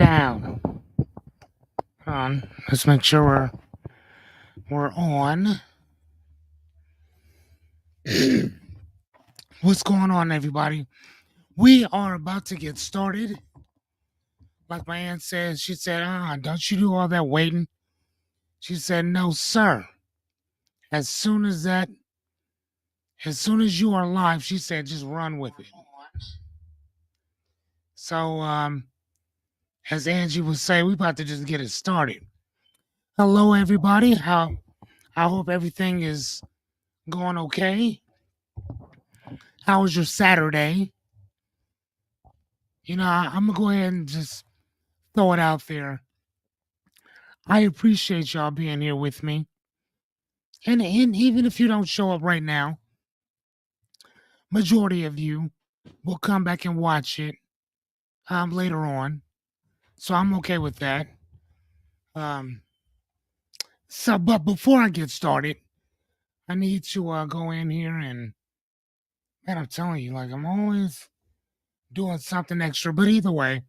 down. Hold on. Let's make sure we're on. What's going on, everybody? We are about to get started. Like my aunt said, she said, don't you do all that waiting. She said, no, sir. As soon as you are live, she said, just run with it. So, as Angie would say, we about to just get it started. Hello, everybody. I hope everything is going okay. How was your Saturday? I'm going to go ahead and just throw it out there. I appreciate y'all being here with me. And even if you don't show up right now, majority of you will come back and watch it later on. So I'm okay with that. But before I get started, I need to go in here and, man, I'm telling you, like, I'm always doing something extra. But either way,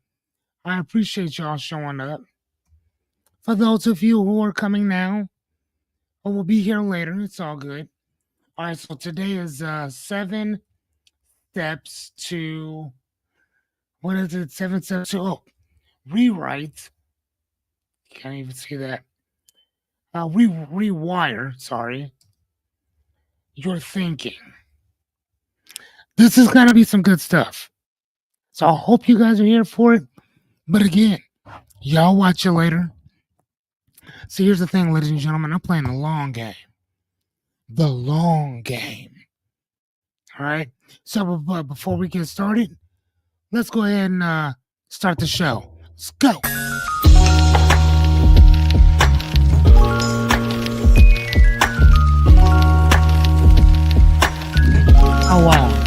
I appreciate y'all showing up. For those of you who are coming now or will be here later, it's all good. All right, so today is 7 steps to, what is it? 7 steps to, rewrite. Can't even see that. Rewire, sorry, your thinking. This is going to be some good stuff. So I hope you guys are here for it. But again, y'all watch it later. See, here's the thing, ladies and gentlemen. I'm playing the long game. The long game. All right? So but before we get started, let's go ahead and start the show. Let's go. Oh, wow.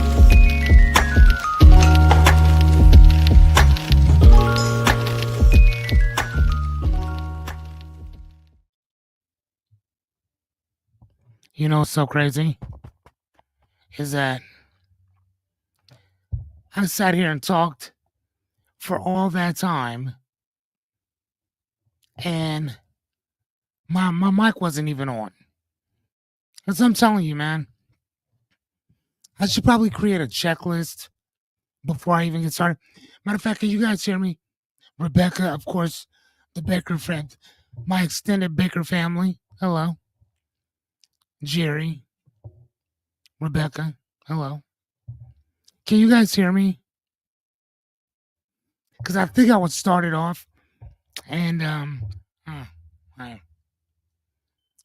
You know what's so crazy? Is that I sat here and talked for all that time, and my mic wasn't even on. As I'm telling you, man, I should probably create a checklist before I even get started. Matter of fact, can you guys hear me? Rebecca, of course, the Baker friend, my extended Baker family. Hello. Jerry, Rebecca, hello. Can you guys hear me? Because I think I would start it off, and I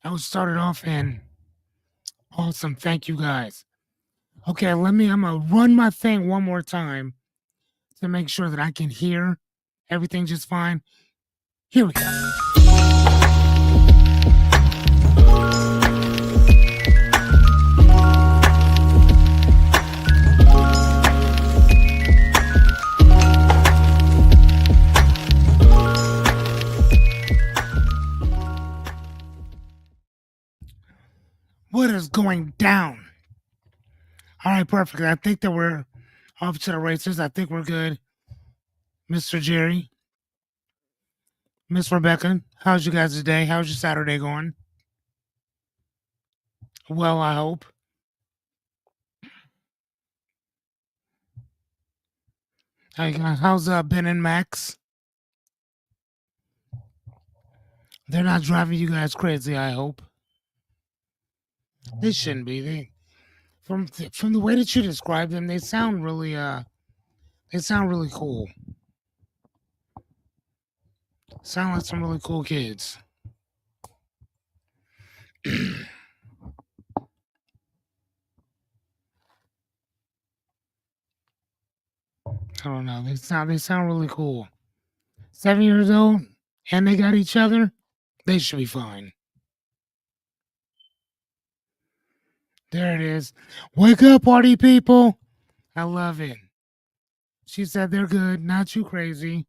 would start it off, and awesome. Thank you guys. Okay, I'm gonna run my thing one more time to make sure that I can hear everything just fine. Here we go. What is going down? All right, perfect. I think that we're off to the races. I think we're good. Mr. Jerry, Miss Rebecca, how's you guys today? How's your Saturday going? Well, I hope. How's Ben and Max? They're not driving you guys crazy, I hope. They shouldn't be. From the way that you describe them, they sound really cool. Sound like some really cool kids. I don't know. They sound really cool. 7 years old and they got each other. They should be fine. There it is. Wake up, party people. I love it. She said they're good, not too crazy.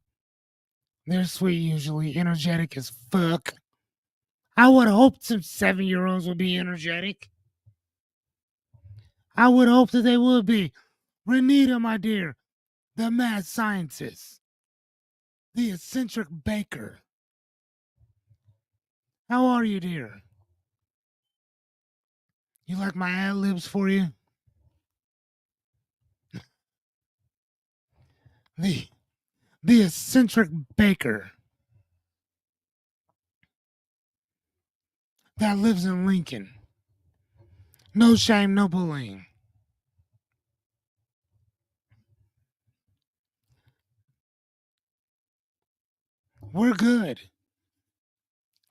They're sweet usually, energetic as fuck. I would hope some 7-year-olds would be energetic. I would hope that they would be. Renita, my dear, the mad scientist. the eccentric baker. How are you, dear? You like my ad libs for you? The the eccentric baker that lives in Lincoln. No shame, no bullying. We're good.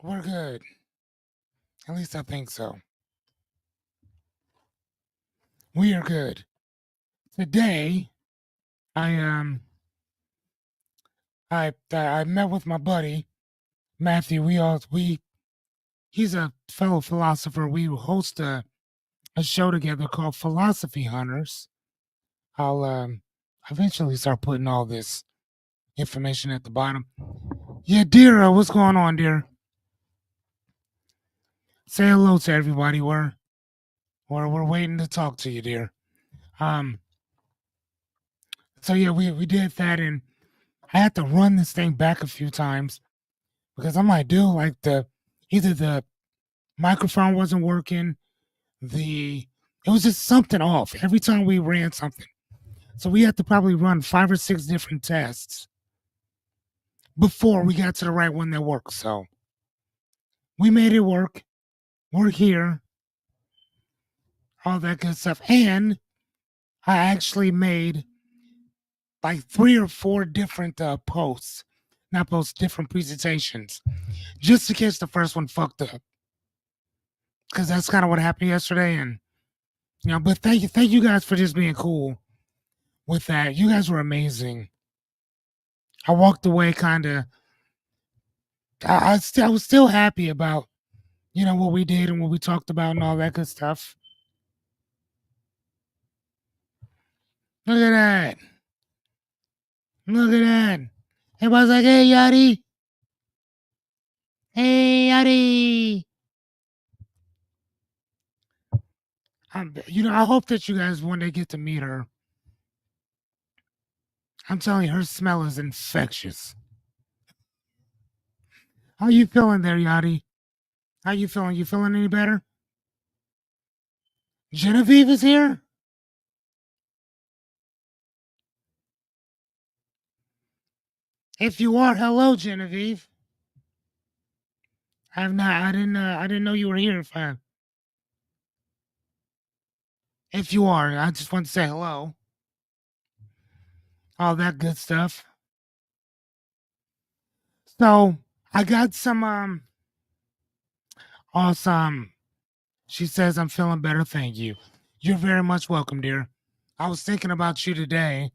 We're good. At least I think so. We are good. Today, I met with my buddy Matthew. He's a fellow philosopher. We host a show together called Philosophy Hunters. I'll eventually start putting all this information at the bottom. Yeah, dear, what's going on, dear? Say hello to everybody. We're waiting to talk to you, dear. Um, so yeah, we did that, and I had to run this thing back a few times because I'm like, dude, like either the microphone wasn't working, it was just something off every time we ran something. So we had to probably run 5 or 6 different tests before we got to the right one that worked. So we made it work. We're here, all that good stuff, and I actually made like 3 or 4 different posts, not posts, different presentations, just in case the first one fucked up. Because that's kind of what happened yesterday, and but thank you guys for just being cool with that. You guys were amazing. I walked away kind of. I was still happy about what we did and what we talked about and all that good stuff. Look at that. Look at that. Everybody's like, hey, Yachty. Hey, Yachty. I hope that you guys one day get to meet her. I'm telling you, her smell is infectious. How you feeling there, Yachty? How you feeling? You feeling any better? Genevieve is here? If you are, hello, Genevieve. I didn't know you were here. If you are, I just want to say hello. All that good stuff. So I got some awesome. She says I'm feeling better. Thank you. You're very much welcome, dear. I was thinking about you today,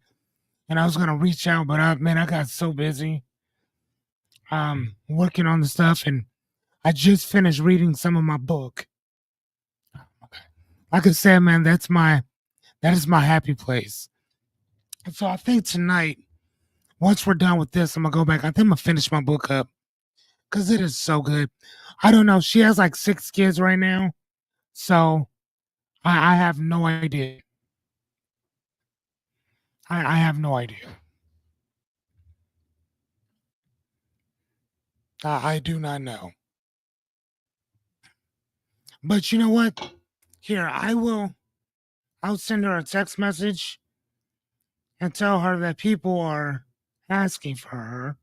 and I was gonna reach out, but I got so busy. Working on the stuff, and I just finished reading some of my book. Okay. Like I said, man, that is my happy place. And so I think tonight, once we're done with this, I'm gonna go back. I think I'm gonna finish my book up because it is so good. I don't know. She has like 6 kids right now, so I have no idea. I have no idea. I do not know. But you know what? Here, I'll send her a text message and tell her that people are asking for her.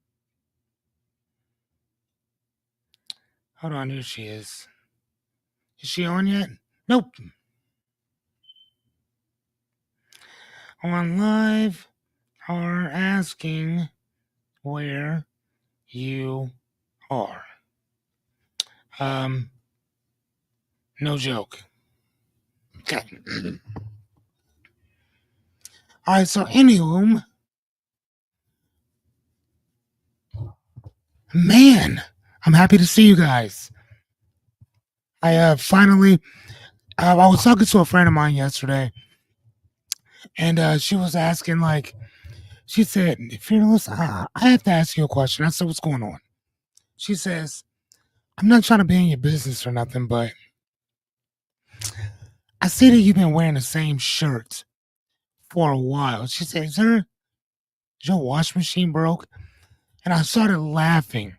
Hold on, here she is. Is she on yet? Nope. On live are asking where you are. No joke. Okay. All right, so anywho, man, I'm happy to see you guys. I finally, I was talking to a friend of mine yesterday, and she was asking, like, she said, Fearless, I have to ask you a question. I said, what's going on? She says, I'm not trying to be in your business or nothing, but I see that you've been wearing the same shirt for a while. She said, is your wash machine broke? And I started laughing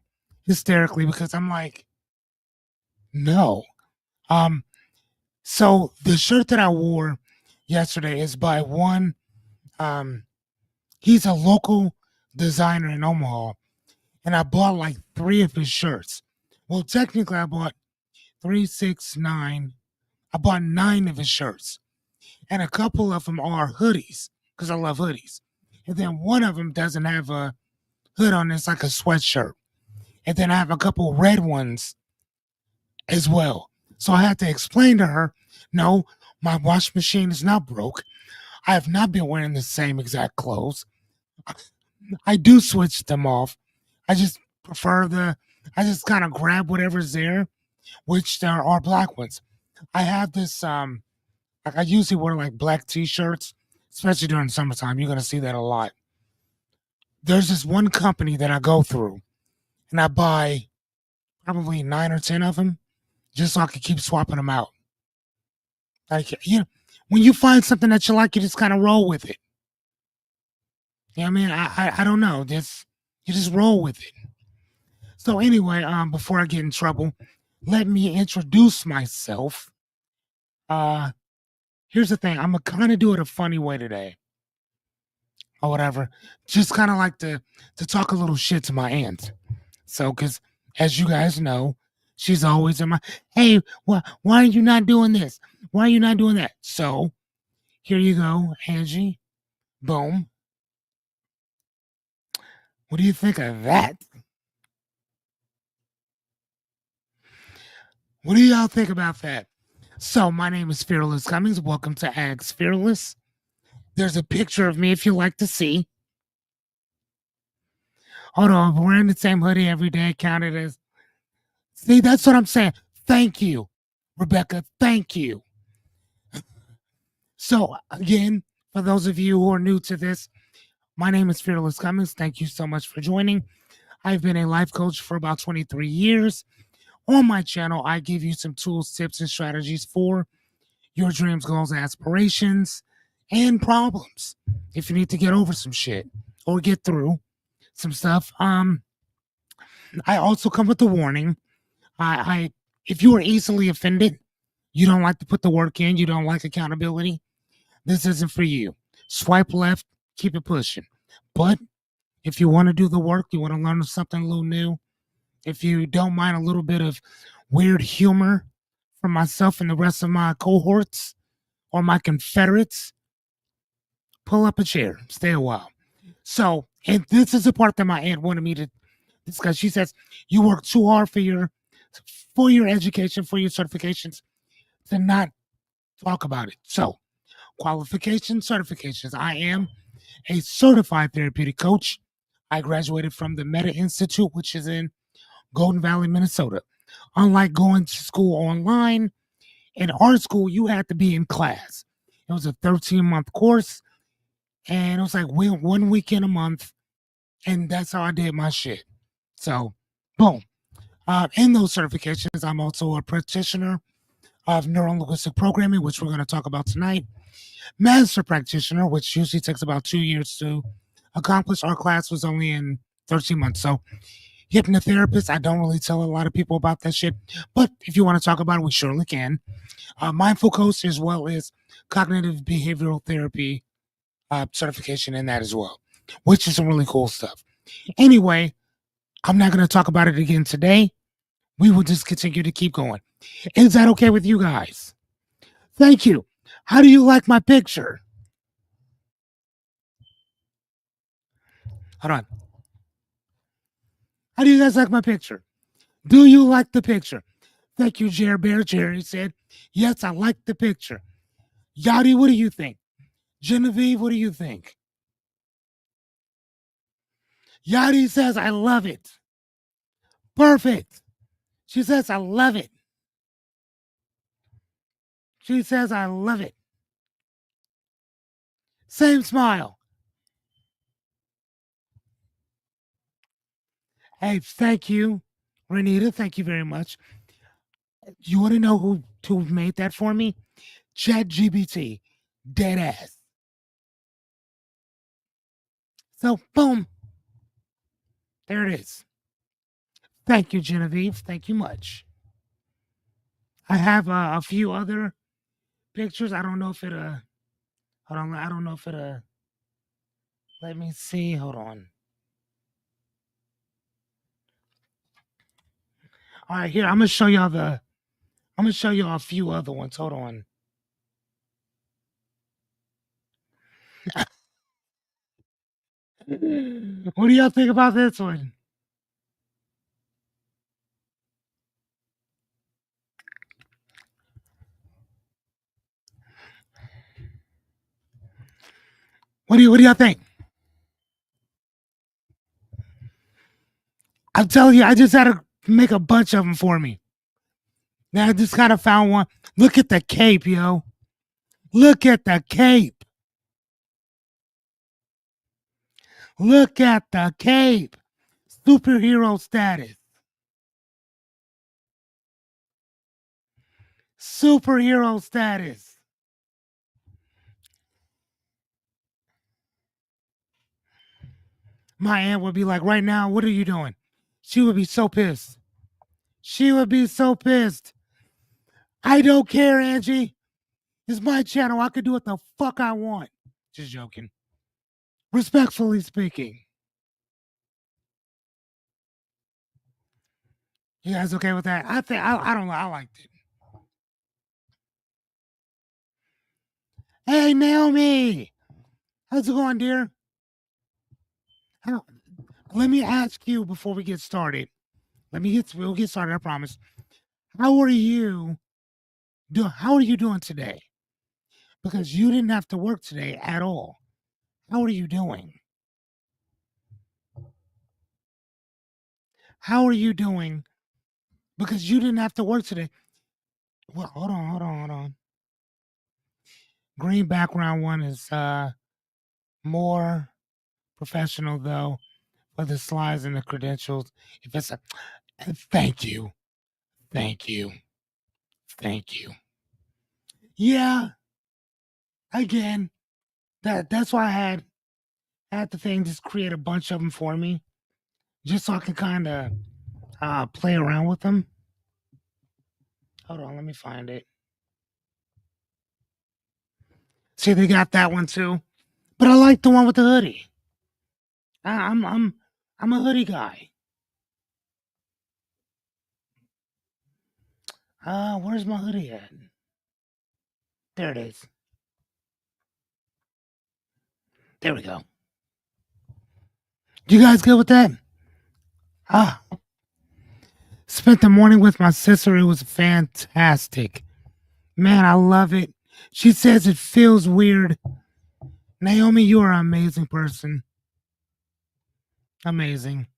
hysterically because I'm like, no. Um, so the shirt that I wore yesterday is by one. Um, he's a local designer in Omaha, and I bought like three of his shirts. Well, technically, I bought three, six, nine. I bought nine of his shirts, and a couple of them are hoodies because I love hoodies. And then one of them doesn't have a hood on; it's like a sweatshirt. And then I have a couple red ones as well. So I had to explain to her, no, my wash machine is not broke. I have not been wearing the same exact clothes. I do switch them off. I just prefer I just kind of grab whatever's there, which there are black ones. I have this, like I usually wear like black t-shirts, especially during summertime. You're going to see that a lot. There's this one company that I go through and I buy probably 9 or 10 of them just so I can keep swapping them out. Like, when you find something that you like, you just kind of roll with it. You know what I mean? I don't know. You just roll with it. So anyway, before I get in trouble, let me introduce myself. Uh, Here's the thing. I'm gonna kind of do it a funny way today, or whatever. Just kind of like to talk a little shit to my aunt. So, because as you guys know, she's always in my. Hey, why are you not doing this? Why are you not doing that? So, here you go, Angie. Boom. What do you think of that? What do y'all think about that? So, my name is Fearless Cummings. Welcome to Ags Fearless. There's a picture of me if you like to see. Hold on, we're wearing the same hoodie every day. Counted as. See, that's what I'm saying. Thank you, Rebecca. Thank you. So, again, for those of you who are new to this, my name is Fearless Cummings. Thank you so much for joining. I've been a life coach for about 23 years. On my channel, I give you some tools, tips, and strategies for your dreams, goals, aspirations, and problems. If you need to get over some shit or get through some stuff, I also come with a warning. I if you are easily offended, you don't like to put the work in, you don't like accountability, this isn't for you. Swipe left, keep it pushing. But if you want to do the work, you want to learn something a little new, if you don't mind a little bit of weird humor from myself and the rest of my cohorts or my confederates, pull up a chair, stay a while. So, and this is the part that my aunt wanted me to discuss. She says, you work too hard for your education, for your certifications, to not talk about it. So, qualifications, certifications. I am a certified therapeutic coach. I graduated from the Meta Institute, which is in Golden Valley, Minnesota. Unlike going to school online, in our school, you had to be in class. It was a 13-month course, and it was like 1 weekend a month, and that's how I did my shit. So, boom. In those certifications, I'm also a practitioner of Neuro-Linguistic Programming, which we're going to talk about tonight. Master practitioner, which usually takes about 2 years to accomplish. Our class was only in 13 months. So, hypnotherapist, I don't really tell a lot of people about that shit. But if you want to talk about it, we surely can. Mindful coach, as well as cognitive behavioral therapy certification in that as well, which is some really cool stuff. Anyway, I'm not going to talk about it again today. We will just continue to keep going. Is that okay with you guys? Thank you. How do you like my picture? Hold on. How do you guys like my picture? Do you like the picture? Thank you, Jerry Bear. Jerry said, yes, I like the picture. Yadi, what do you think? Genevieve, what do you think? Yadi says, I love it. Perfect. She says, I love it. She says, I love it. Same smile. Hey, thank you, Renita. Thank you very much. You want to know who made that for me? ChatGPT. Dead ass. So, boom. There it is. Thank you, Genevieve. Thank you much. I have a few other pictures. I don't know if it hold on. I don't know if it let me see. Hold on. All right, here I'm gonna show y'all a few other ones. Hold on. What do y'all think about this one? What do y'all think? I'm telling you, I just had to make a bunch of them for me. Now I just kind of found one. Look at the cape, yo. Look at the cape. Look at the cape. Superhero status. Superhero status. My aunt would be like, right now, what are you doing? She would be so pissed. She would be so pissed. I don't care, Angie. It's my channel. I can do what the fuck I want. Just joking. Respectfully speaking. You guys okay with that? I don't know. I liked it. Hey Naomi. How's it going, dear? Let me ask you before we get started. We'll get started, I promise. How are you doing today? Because you didn't have to work today at all. How are you doing? How are you doing? Because you didn't have to work today. Well, hold on. Green background one is more professional though, for the slides and the credentials. If it's a thank you. Thank you. Thank you. Yeah. Again, that's why I had the thing just create a bunch of them for me. Just so I can kind of play around with them. Hold on, let me find it. See, they got that one too, but I like the one with the hoodie. I'm a hoodie guy. Where's my hoodie at? There it is. There we go. You guys good with that? Spent the morning with my sister. It was fantastic. Man, I love it. She says it feels weird. Naomi, you are an amazing person. Amazing.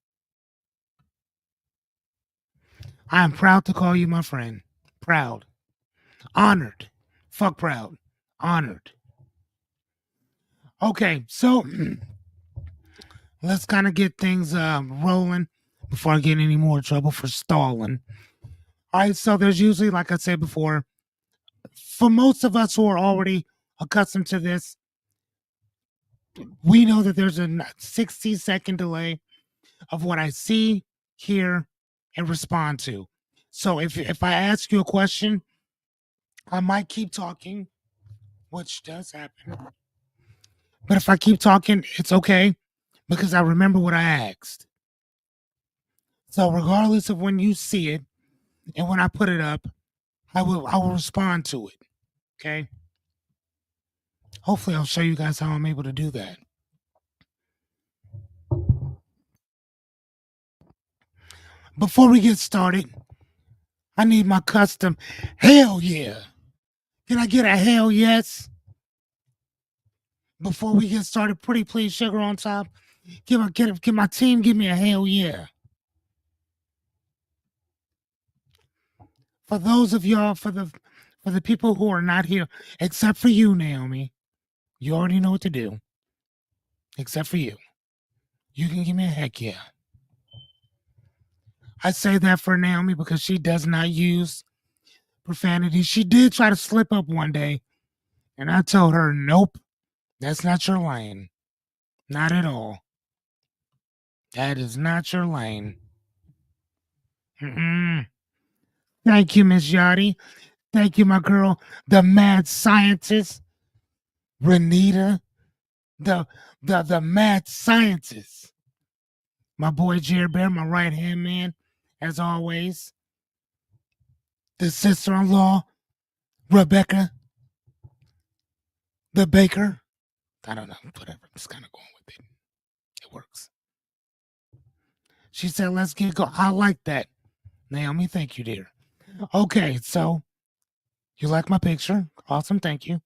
I am proud to call you my friend. Proud. Honored. Fuck proud. Honored. Okay, so let's kind of get things rolling before I get any more trouble for stalling. All right, so there's usually, like I said before, for most of us who are already accustomed to this, we know that there's a 60-second delay of what I see, hear, and respond to. So if I ask you a question, I might keep talking, which does happen. But if I keep talking, it's okay because I remember what I asked. So regardless of when you see it and when I put it up, I will respond to it. Okay. Hopefully I'll show you guys how I'm able to do that. Before we get started, I need my custom hell yeah. Can I get a hell yes? Before we get started, pretty please, sugar on top. Give my team give me a hell yeah. For those of y'all, for the people who are not here, except for you, Naomi, you already know what to do. Except for you. You can give me a heck yeah. I say that for Naomi because she does not use profanity. She did try to slip up one day, and I told her, nope, that's not your lane. Not at all. That is not your lane. Mm-mm. Thank you, Miss Yachty. Thank you, my girl, the mad scientist, Renita, the the mad scientist. My boy Jared Bear, my right hand man, as always. The sister-in-law, Rebecca, the baker. I don't know, whatever. I'm just kind of going with it. It works. She said, let's get go. I like that. Naomi, thank you, dear. Okay, so you like my picture? Awesome, thank you.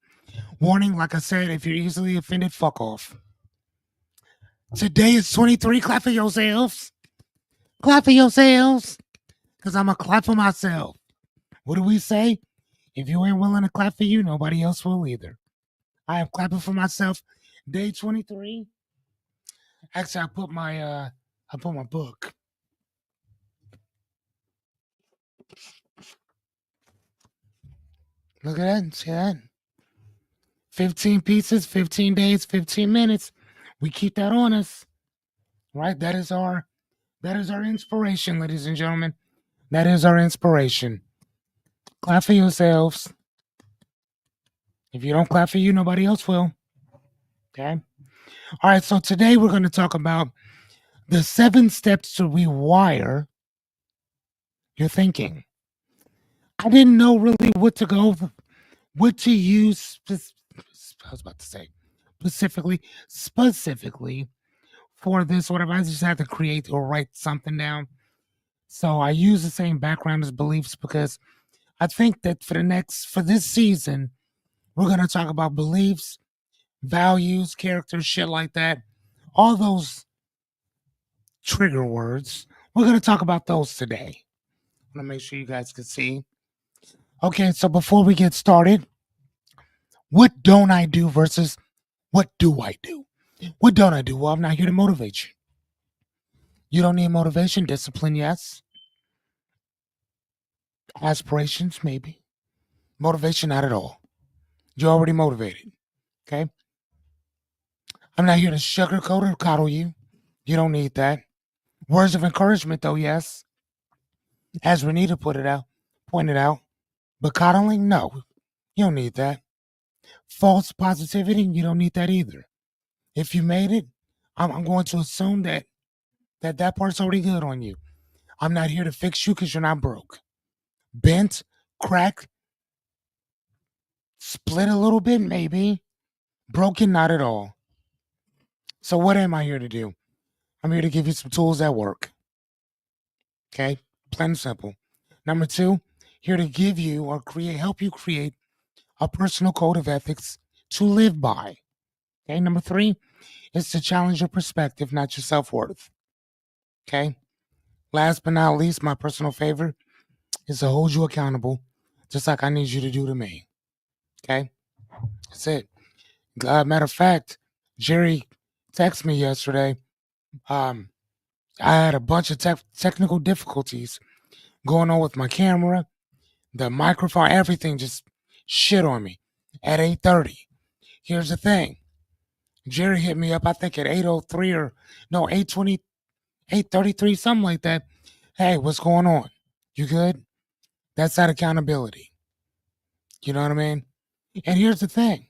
Warning, like I said, if you're easily offended, fuck off. Today is 23. Clap for yourselves. Clap for yourselves. Because I'm going to clap for myself. What do we say? If you ain't willing to clap for you, nobody else will either. I am clapping for myself. Day 23. Actually, I put my book. Look at that. See that? 15 pieces, 15 days, 15 minutes. We keep that on us. Right? That is our inspiration, ladies and gentlemen. That is our inspiration. Clap for yourselves. If you don't clap for you, nobody else will. Okay? All right, so today we're going to talk about the 7 steps to rewire your thinking. I didn't know really what to use. I was about to say specifically for this. Whatever, I just had to create or write something down. So I use the same background as beliefs because I think that for this season, we're going to talk about beliefs, values, characters, shit like that. All those trigger words. We're going to talk about those today. I want to make sure you guys can see. Okay, so before we get started, what don't I do versus what do I do? What don't I do? Well, I'm not here to motivate you. You don't need motivation, discipline, yes. Aspirations, maybe. Motivation, not at all. You're already motivated. Okay? I'm not here to sugarcoat or coddle you. You don't need that. Words of encouragement, though, yes. As Renita pointed out. But coddling, no. You don't need that. False positivity, you don't need that either. If you made it, I'm going to assume that part's already good on you. I'm not here to fix you because you're not broke. Bent, cracked, split a little bit, maybe. Broken, not at all. So what am I here to do? I'm here to give you some tools that work. Okay? Plain and simple. Number 2, here to give you or help you create a personal code of ethics to live by. Okay? Number 3 is to challenge your perspective, not your self-worth. Okay? Last but not least, my personal favorite is to hold you accountable, just like I need you to do to me. Okay? That's it. Matter of fact, Jerry texted me yesterday. I had a bunch of technical difficulties going on with my camera, the microphone, everything just shit on me at 8:30. Here's the thing. Jerry hit me up, I think at 8:03 or no, 8:20, 8:33, something like that. Hey, what's going on? You good? That's that accountability. You know what I mean? And here's the thing.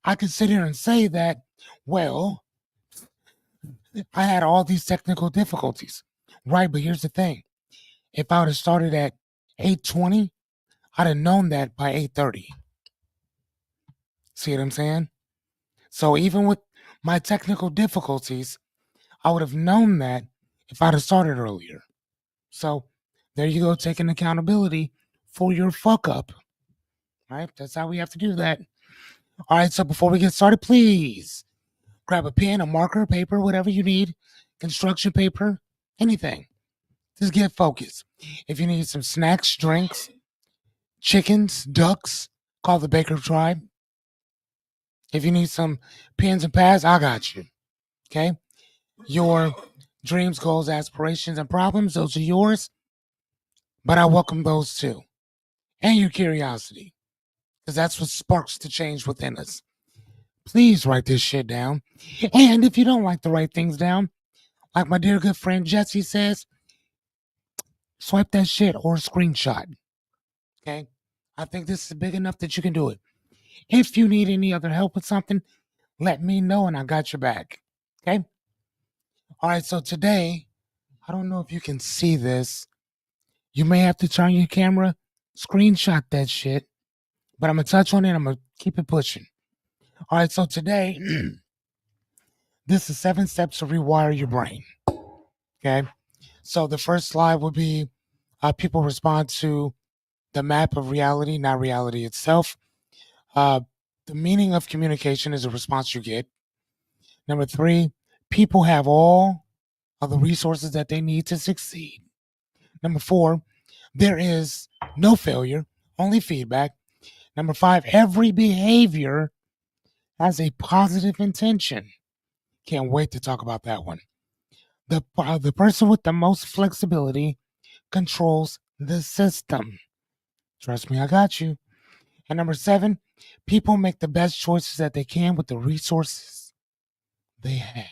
I could sit here and say that, well, I had all these technical difficulties. Right, but here's the thing. If I would have started at 8:20, I'd have known that by 8:30. See what I'm saying? So even with my technical difficulties, I would have known that if I'd have started earlier. So there you go, taking accountability for your fuck up. Right? That's how we have to do that. All right, so before we get started, please grab a pen, a marker, paper, whatever you need, construction paper, anything. Just get focused. If you need some snacks, drinks, chickens, ducks, call the Baker Tribe. If you need some pens and pads, I got you. Okay? Your dreams, goals, aspirations, and problems, those are yours. But I welcome those too. And your curiosity. Because that's what sparks the change within us. Please write this shit down. And if you don't like to write things down, Like my dear good friend Jesse says, swipe that shit or screenshot. Okay? I think this is big enough that you can do it. If you need any other help with something, let me know and I got your back. Okay? All right, so today, I don't know if you can see this. You may have to turn your camera, screenshot that shit, but I'm going to touch on it. I'm going to keep it pushing. All right, so today, this is 7 steps to rewire your brain. Okay? So the first slide would be people respond to the map of reality, not reality itself. Uh, the meaning of communication is a response you get. Number 3, people have all of the resources that they need to succeed. Number 4, there is no failure, only feedback. Number 5, every behavior has a positive intention. Can't wait to talk about that one. The person with the most flexibility controls the system. Trust me, I got you. And number 7, people make the best choices that they can with the resources they have.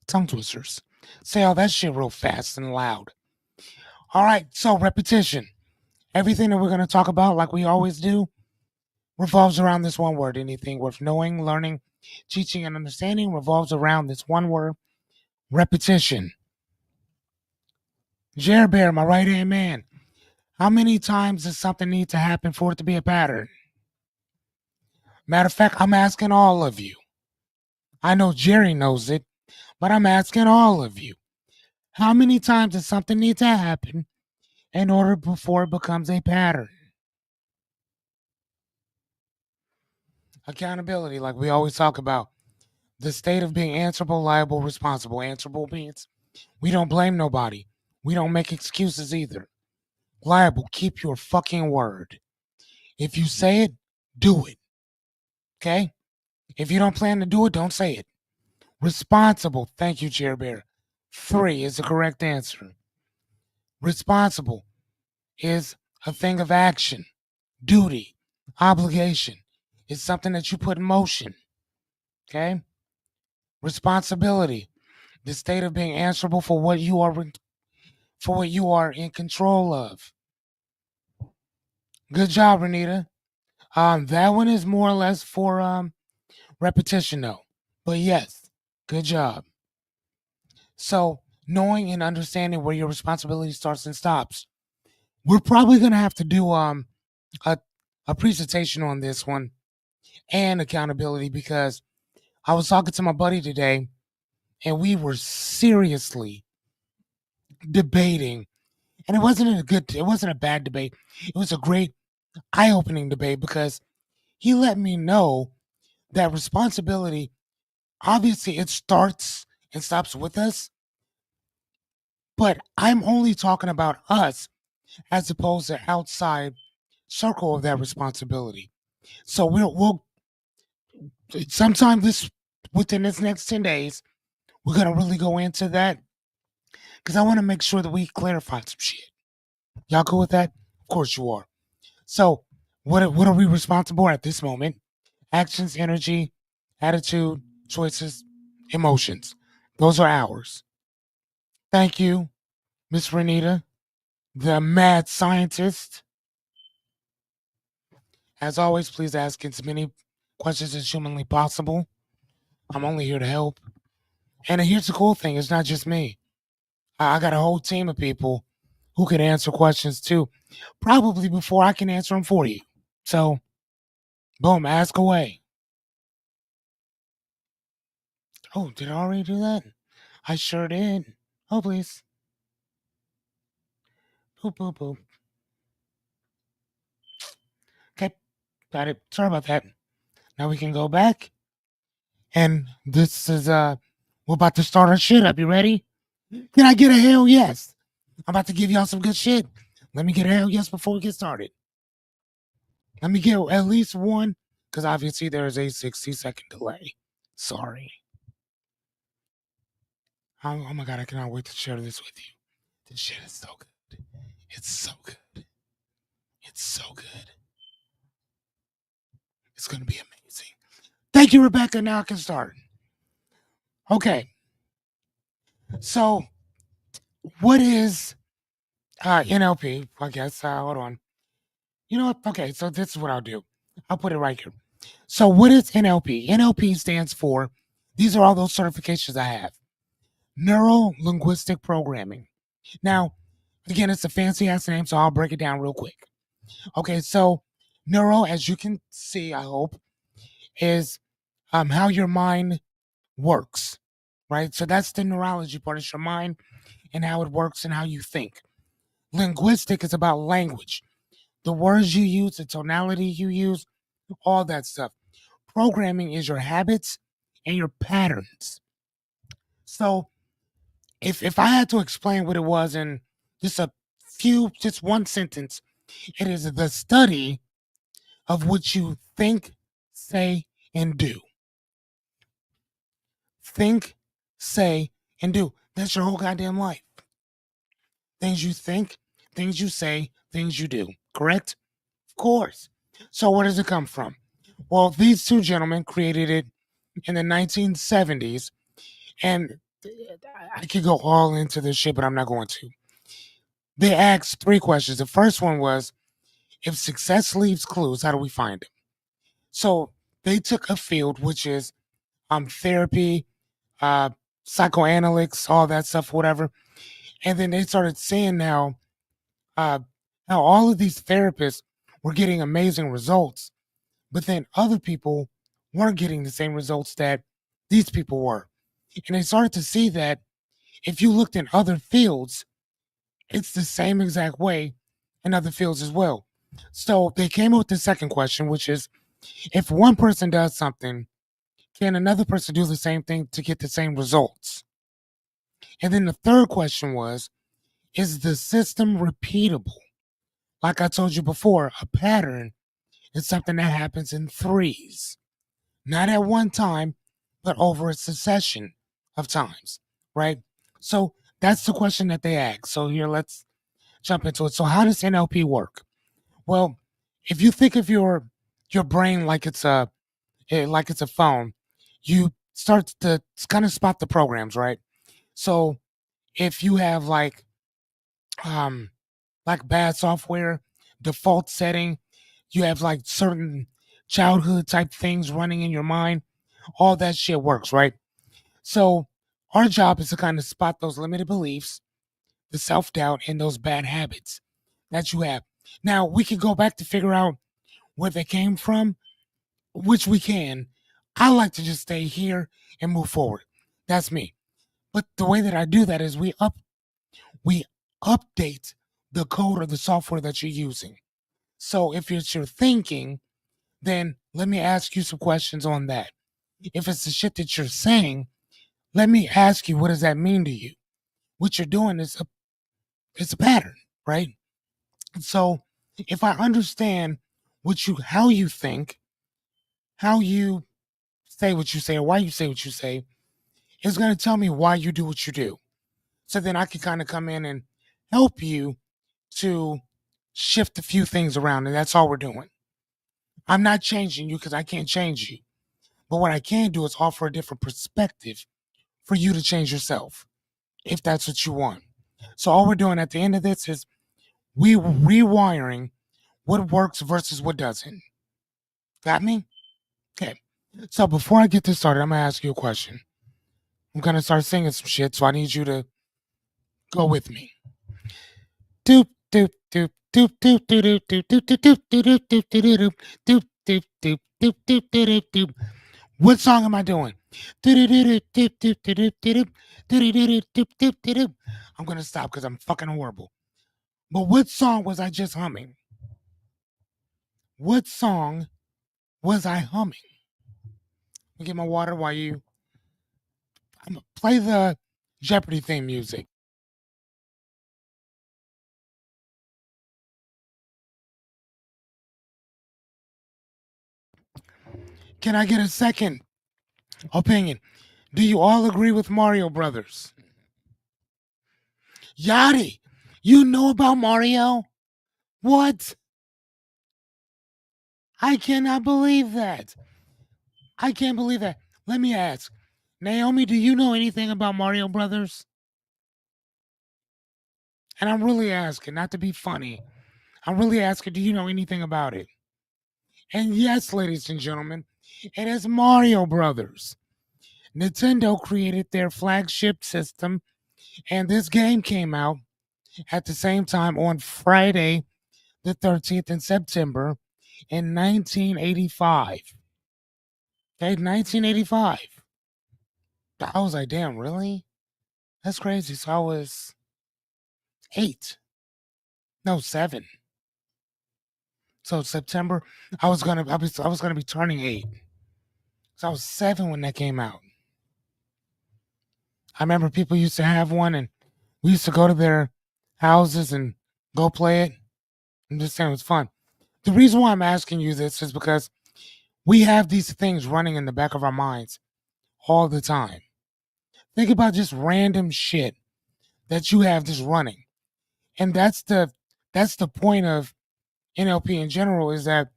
Tongue twisters. Say all that shit real fast and loud. All right, so repetition. Everything that we're going to talk about, like we always do, revolves around this one word. Anything worth knowing, learning, teaching, and understanding revolves around this one word, repetition. Jer Bear, my right hand man. How many times does something need to happen for it to be a pattern? Matter of fact, I'm asking all of you. I know Jerry knows it, but I'm asking all of you. How many times does something need to happen in order before it becomes a pattern? Accountability, like we always talk about. The state of being answerable, liable, responsible. Answerable means we don't blame nobody. We don't make excuses either. Liable, keep your fucking word. If you say it, do it. Okay? If you don't plan to do it, don't say it. Responsible, thank you, Chair Bear. 3 is the correct answer. Responsible is a thing of action, duty, obligation. It's something that you put in motion. Okay? Responsibility, the state of being answerable for what you are in control of. Good job, Renita. That one is more or less for repetition though. But yes, good job. So knowing and understanding where your responsibility starts and stops. We're probably gonna have to do a presentation on this one and accountability because I was talking to my buddy today and we were seriously debating. And it wasn't a bad debate. It was a great eye-opening debate because he let me know that responsibility, obviously it starts and stops with us, but I'm only talking about us as opposed to outside circle of that responsibility. So we'll sometime within this next 10 days, we're gonna really go into that because I want to make sure that we clarify some shit. Y'all go with that? Of course you are. So what are we responsible at this moment? Actions, energy, attitude, choices, emotions. Those are ours. Thank you, Miss Renita, the mad scientist. As always, please ask as many questions as humanly possible. I'm only here to help. And here's the cool thing, it's not just me. I got a whole team of people who can answer questions too, probably before I can answer them for you. So, boom, ask away. Oh, did I already do that? I sure did. Oh, please. Boop, boop, boop. Okay, got it. Sorry about that. Now we can go back. And this is, we're about to start our shit up. You ready? Can I get a hell yes? I'm about to give y'all some good shit. Let me get a hell yes before we get started. Let me get at least one, because obviously there is a 60-second delay. Sorry. Oh my God, I cannot wait to share this with you. This shit is so good. It's so good. It's so good. It's going to be amazing. Thank you, Rebecca. Now I can start. Okay. So, what is NLP? I guess. Hold on. You know what? Okay, so this is what I'll do. I'll put it right here. So, what is NLP? NLP stands for, these are all those certifications I have. Neuro-Linguistic Programming. Now, again, it's a fancy ass name, so I'll break it down real quick. Okay, so neuro, as you can see, I hope, is how your mind works, right? So that's the neurology part. It's your mind and how it works and how you think. Linguistic is about language, the words you use, the tonality you use, all that stuff. Programming is your habits and your patterns. So if I had to explain what it was in just one sentence, it is the study of what you think, say, and do. Think, say, and do. That's your whole goddamn life. Things you think, things you say, things you do. Correct? Of course. So where does it come from? Well, these two gentlemen created it in the 1970s, and I could go all into this shit, but I'm not going to. They asked three questions. The first one was, if success leaves clues, how do we find them? So they took a field which is therapy, uh, psychoanalytics, all that stuff, whatever. And then they started seeing uh, how all of these therapists were getting amazing results, but then other people weren't getting the same results that these people were. And they started to see that if you looked in other fields, it's the same exact way in other fields as well. So they came up with the second question, which is, if one person does something, can another person do the same thing to get the same results? And then the third question was, is the system repeatable? Like I told you before, a pattern is something that happens in threes, not at one time, but over a succession of times, right? So that's the question that they ask. So here, let's jump into it. So how does NLP work? Well, if you think of your brain like it's a phone, you start to kind of spot the programs, right? So if you have um like bad software, default setting, you have like certain childhood type things running in your mind, all that shit works, right? So our job is to kind of spot those limited beliefs, the self-doubt, and those bad habits that you have. Now we can go back to figure out where they came from, which we can. I like to just stay here and move forward. That's me. But the way that I do that is we update the code or the software that you're using. So if it's your thinking, then let me ask you some questions on that. If it's the shit that you're saying, let me ask you, what does that mean to you? What you're doing is it's a pattern, right? So if I understand how you think, how you say what you say, or why you say what you say, it's going to tell me why you do what you do. So then I can kind of come in and help you to shift a few things around, and that's all we're doing. I'm not changing you because I can't change you. But what I can do is offer a different perspective for you to change yourself, if that's what you want. So all we're doing at the end of this is we rewiring what works versus what doesn't. Got me? Okay. So before I get this started, I'm gonna ask you a question. I'm gonna start singing some shit, so I need you to go with me. Doop doop doop doop doop doop doop doop doop doop doop doop doop doop doop doop doop doop doop. What song am I doing? I'm gonna stop because I'm fucking horrible. But what song was I just humming? What song was I humming? Let me get my water while I'm gonna play the Jeopardy theme music. Can I get a second opinion? Do you all agree with Mario Brothers? Yachty, you know about Mario? What? I cannot believe that. I can't believe that. Let me ask, Naomi, do you know anything about Mario Brothers? And I'm really asking, not to be funny, I'm really asking, do you know anything about it? And yes, ladies and gentlemen, it is Mario Brothers. Nintendo created their flagship system, and this game came out at the same time on Friday, the 13th in September in 1985. Okay, 1985. I was like, damn, really? That's crazy. So I was 8. No, 7. So September, I was gonna be turning 8. So I was 7 when that came out. I remember people used to have one, and we used to go to their houses and go play it. I'm just saying it was fun. The reason why I'm asking you this is because we have these things running in the back of our minds all the time. Think about just random shit that you have just running. And that's the point of NLP in general, is that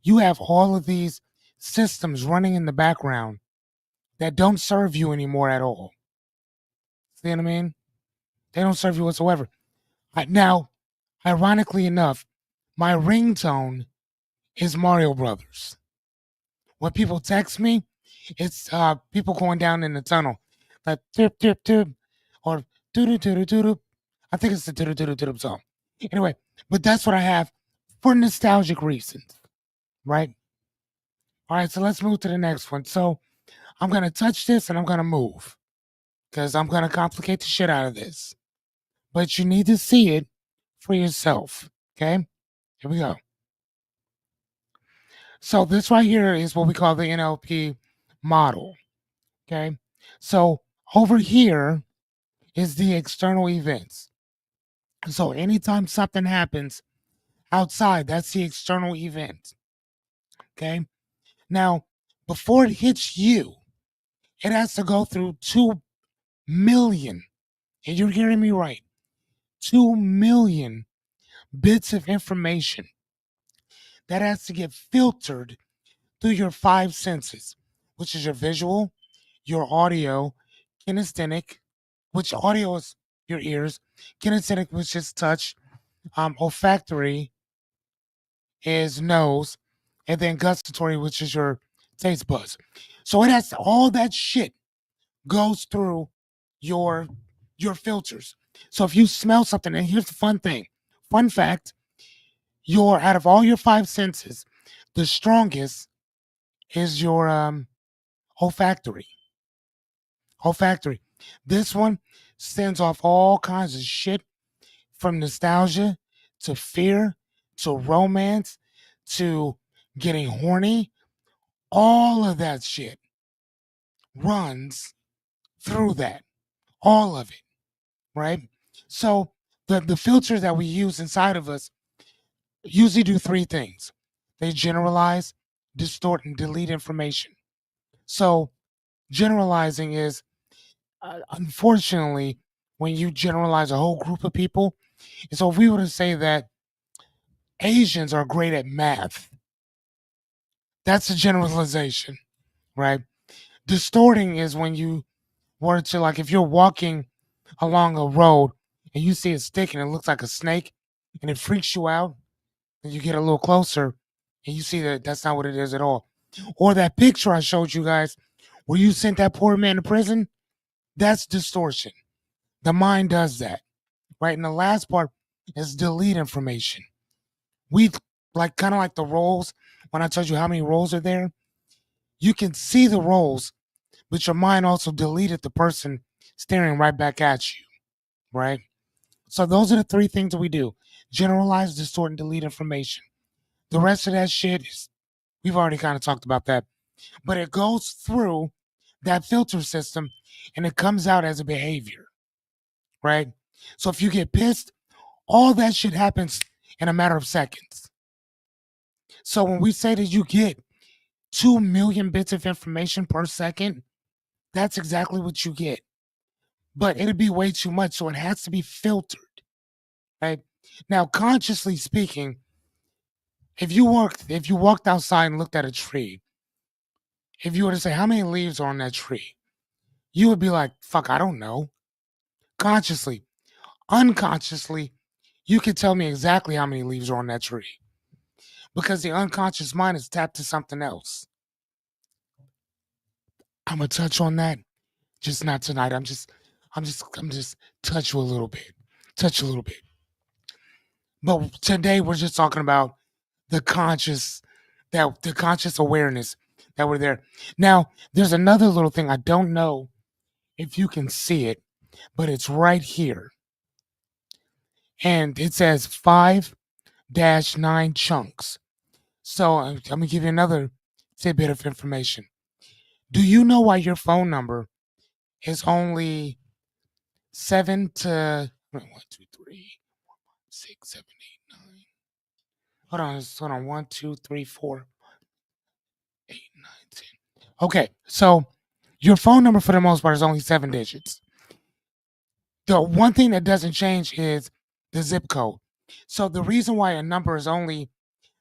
you have all of these systems running in the background that don't serve you anymore at all. See what I mean? They don't serve you whatsoever. Now, ironically enough, my ringtone is Mario Brothers. When people text me, it's people going down in the tunnel, like tip tip tip, or doo doo doo doo doo. I think it's the doo doo doo doo song. Anyway, but that's what I have for nostalgic reasons, right? All right, so let's move to the next one. So I'm gonna touch this and I'm gonna move because I'm gonna complicate the shit out of this. But you need to see it for yourself. Okay, here we go. So this right here is what we call the NLP model. Okay. So over here is the external events. So anytime something happens outside, that's the external event. Okay. Now, before it hits you, it has to go through 2 million, and you're hearing me right, 2 million bits of information that has to get filtered through your 5 senses, which is your visual, your audio, kinesthetic, which audio is your ears, kinesthetic, which is touch, olfactory is nose, and then gustatory, which is your taste buds. So it has all that shit goes through your your filters. So if you smell something, and here's the fun fact, your out of all your 5 senses, the strongest is your olfactory. Olfactory. This one sends off all kinds of shit from nostalgia to fear to romance to getting horny. All of that shit runs through that. All of it, right? So the filters that we use inside of us usually do 3 things. They generalize, distort, and delete information. So generalizing is, unfortunately, when you generalize a whole group of people. So if we were to say that Asians are great at math, that's a generalization, right? Distorting is when you were to, like, if you're walking along a road and you see a stick and it looks like a snake and it freaks you out, and you get a little closer and you see that that's not what it is at all. Or that picture I showed you guys where you sent that poor man to prison, that's distortion. The mind does that, right? And the last part is delete information. We, like, kind of like the roles, when I told you how many roles are there, you can see the roles, but your mind also deleted the person staring right back at you, right? So those are the 3 things that we do: generalize, distort, and delete information. The rest of that shit is, we've already kind of talked about that, but it goes through that filter system and it comes out as a behavior, right? So if you get pissed, all that shit happens in a matter of seconds. So when we say that you get 2 million bits of information per second, that's exactly what you get. But it'd be way too much, so it has to be filtered, right? Now, consciously speaking, if you walked outside and looked at a tree, if you were to say how many leaves are on that tree, you would be like, fuck, I don't know. Consciously. unconsciously, you can tell me exactly how many leaves are on that tree because the unconscious mind is tapped to something else. I'm gonna touch on that, just not tonight. I'm just touch you a little bit, touch a little bit. But today we're just talking about the conscious, that the conscious awareness that we're there. Now, there's another little thing. I don't know if you can see it, but it's right here. And it says 5-9 chunks. So I'm going to give you another tidbit of information. Do you know why your phone number is only 7 to 1, 2, 3, 6, 7, 8, 9? Hold on. 1, 2, 3, 4, 8, 9, 10. Okay, so your phone number for the most part is only 7 digits. The one thing that doesn't change is the zip code. So the reason why a number is only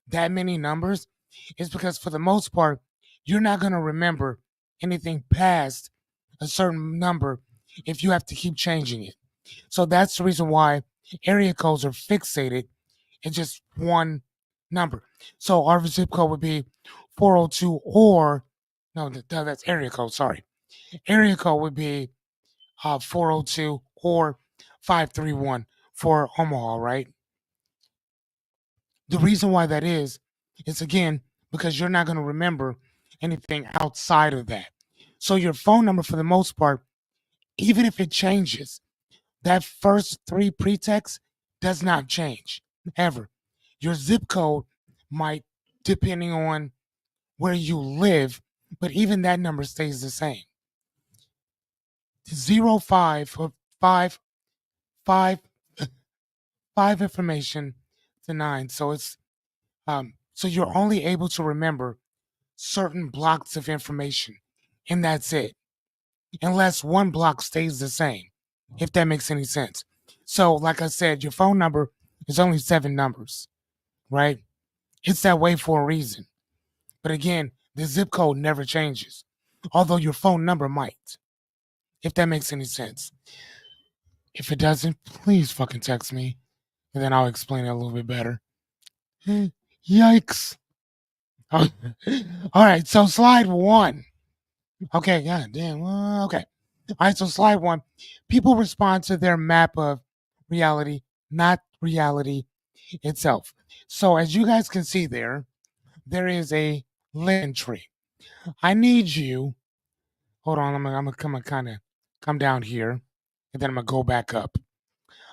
that many numbers is because for the most part, you're not going to remember anything past a certain number if you have to keep changing it. So that's the reason why area codes are fixated in just one number. So our zip code would be 402, or no, that's area code, sorry. Area code would be 402 or 531 for Omaha, right? The reason why that is again because you're not going to remember anything outside of that. So your phone number, for the most part, even if it changes, that first 3 pretexts does not change ever. Your zip code might, depending on where you live, but even that number stays the same. 05 or 5 5 5 information to 9. So it's so you're only able to remember certain blocks of information, and that's it, unless one block stays the same, if that makes any sense. So like I said, your phone number is only 7 numbers, right? It's that way for a reason. But again, the zip code never changes, although your phone number might, if that makes any sense. If it doesn't, please fucking text me, and then I'll explain it a little bit better. Yikes. All right, so slide 1. Okay, yeah, damn. Okay. All right, so slide 1. People respond to their map of reality, not reality itself. So as you guys can see there is a lemon tree. I need you. Hold on, I'm gonna kind of come down here, and then I'm gonna go back up.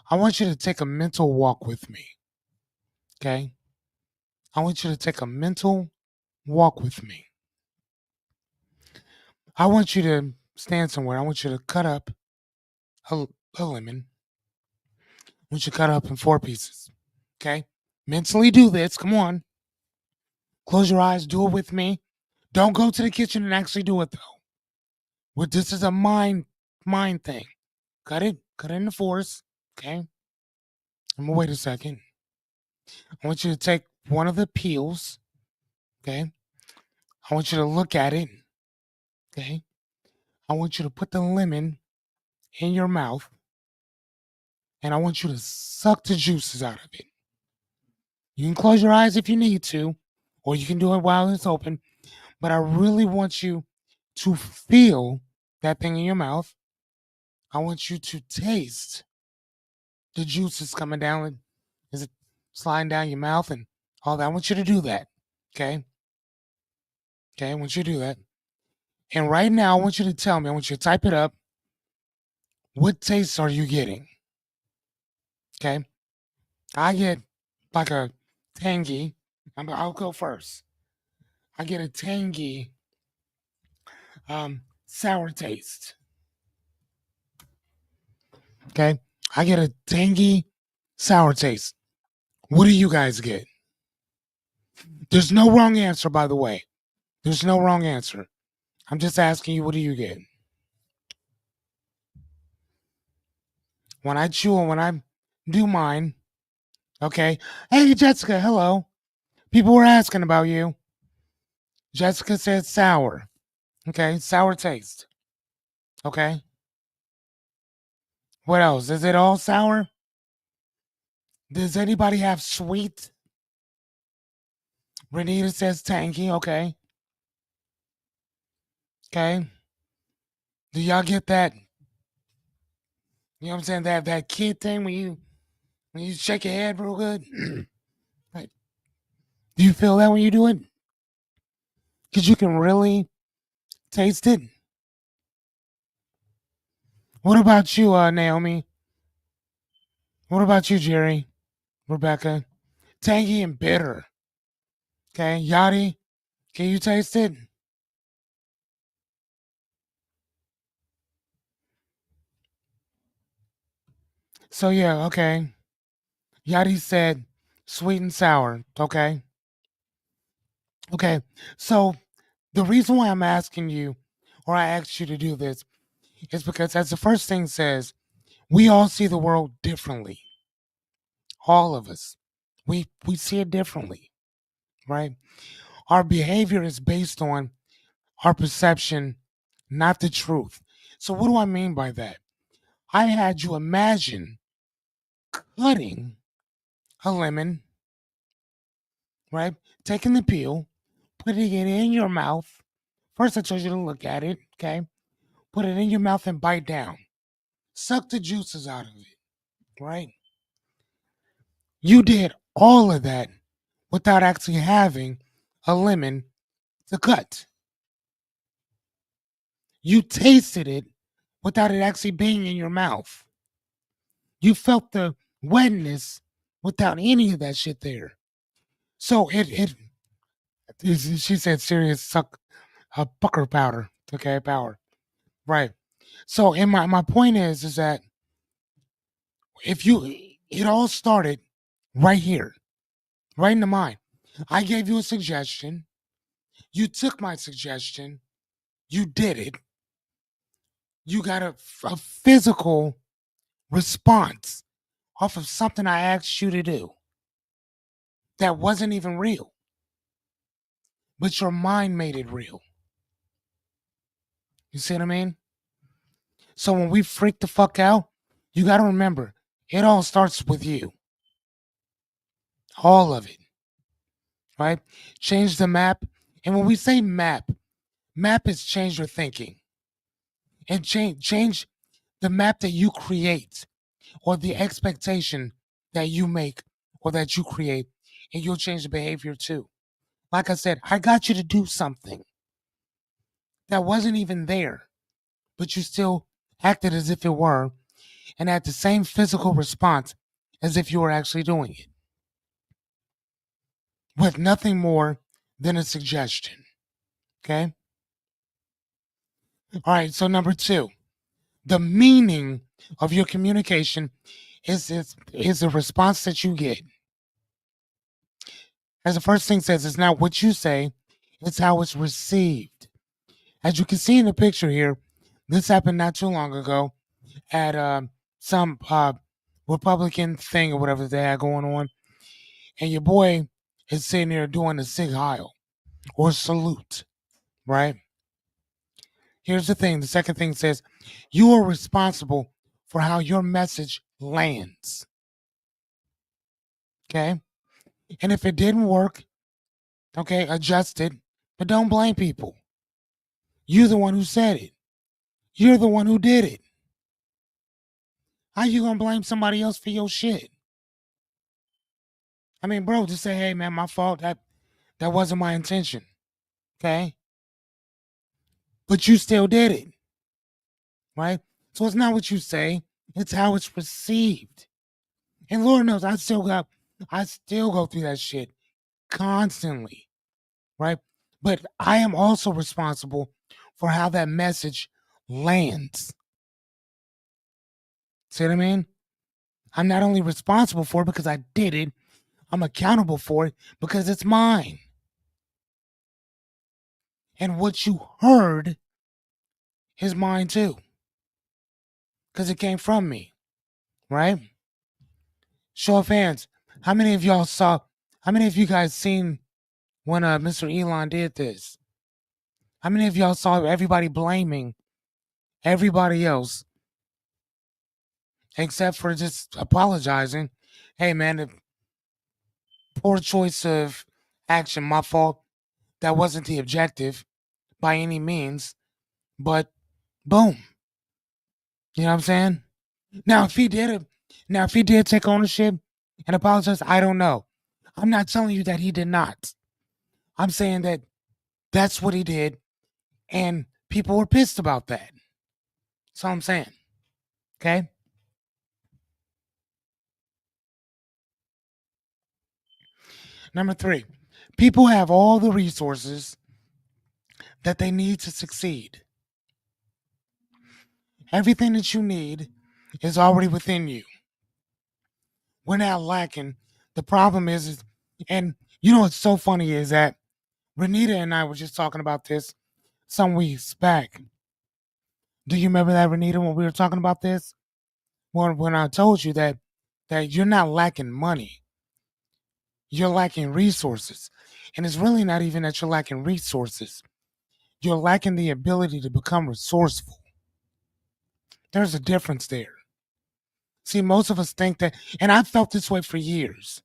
I want you to take a mental walk with me. Okay? I want you to take a mental walk with me. I want you to stand somewhere. I want you to cut up a lemon. I want you to cut it up in 4 pieces. Okay? Mentally do this. Come on. Close your eyes. Do it with me. Don't go to the kitchen and actually do it though. Well, this is a mind thing. Cut it into 4s. Okay? I'm gonna wait a second. I want you to take one of the peels. Okay? I want you to look at it. Okay? I want you to put the lemon in your mouth, and I want you to suck the juices out of it. You can close your eyes if you need to, or you can do it while it's open, but I really want you to feel that thing in your mouth. I want you to taste the juices coming down. Is it sliding down your mouth and all that? I want you to do that. Okay? Okay, I want you to do that. And right now, I want you to tell me, I want you to type it up. What tastes are you getting? Okay? I get like a tangy. I'll go first. I get a tangy, sour taste. Okay? I get a tangy, sour taste. What do you guys get? There's no wrong answer, by the way. There's no wrong answer. I'm just asking you, what do you get? When I chew and when I do mine, okay. Hey, Jessica, hello. People were asking about you. Jessica said sour. Okay, sour taste. Okay. What else? Is it all sour? Does anybody have sweet? Renita says tangy. Okay. Okay. Do y'all get that? You know what I'm saying? That kid thing when you shake your head real good. Like, do you feel that when you do it? Because you can really taste it. What about you, Naomi? What about you, Jerry? Rebecca? Tangy and bitter. Okay. Yachty, can you taste it? So yeah, okay. Yachty said sweet and sour. Okay. Okay. So the reason why I'm asking you, or I asked you to do this, is because as the first thing says, we all see the world differently. All of us. We see it differently, right? Our behavior is based on our perception, not the truth. So what do I mean by that? I had you imagine cutting a lemon, right? Taking the peel, putting it in your mouth. First, I told you to look at it, okay? Put it in your mouth and bite down. Suck the juices out of it, right? You did all of that without actually having a lemon to cut. You tasted it without it actually being in your mouth. You felt the wetness without any of that shit there. So she said serious suck pucker powder. Okay, power. Right. So and my point is that if you it all started right here, right in the mind. I gave you a suggestion. You took my suggestion. You did it. You got a physical response off of something I asked you to do that wasn't even real, but your mind made it real. You see what I mean? So when we freak the fuck out, you got to remember, it all starts with you. All of it, right? Change the map. And when we say map, map is change your thinking and change the map that you create or the expectation that you make or that you create, and you'll change the behavior too. Like I said, I got you to do something that wasn't even there, but you still acted as if it were and had the same physical response as if you were actually doing it with nothing more than a suggestion. Okay? All right, so number two, the meaning of your communication is the response that you get. As the first thing says, it's not what you say, it's how it's received. As you can see in the picture here, this happened not too long ago at some Republican thing or whatever they had going on. And your boy is sitting there doing a sig heil or salute, right? Here's the thing. The second thing says, you are responsible for how your message lands. Okay? And if it didn't work, okay, adjust it, but don't blame people. You're the one who said it. You're the one who did it. How you gonna blame somebody else for your shit? I mean, bro, just say, hey man, my fault. That wasn't my intention. Okay? But you still did it. Right? So it's not what you say, it's how it's received. And Lord knows I still go through that shit constantly. Right? But I am also responsible for how that message lands. See what I mean? I'm not only responsible for it because I did it, I'm accountable for it because it's mine. And what you heard is mine too. Because it came from me. Right? Show of hands. How many of you guys seen when Mr. Elon did this? How many of y'all saw everybody blaming everybody else except for just apologizing hey man, the poor choice of action, my fault. That wasn't the objective by any means, but boom. You know what I'm saying? Now, if he did it, now if he did take ownership and apologize, I don't know. I'm not telling you that he did not. I'm saying that that's what he did, and people were pissed about that. That's all I'm saying. Okay. Number 3, people have all the resources that they need to succeed. Everything that you need is already within you. We're not lacking. The problem is and you know what's so funny is that Renita and I were just talking about this some weeks back. Do you remember that, Renita, when we were talking about this? When I told you that you're not lacking money, you're lacking resources. And it's really not even that you're lacking resources. You're lacking the ability to become resourceful. There's a difference there. See, most of us think that, and I've felt this way for years.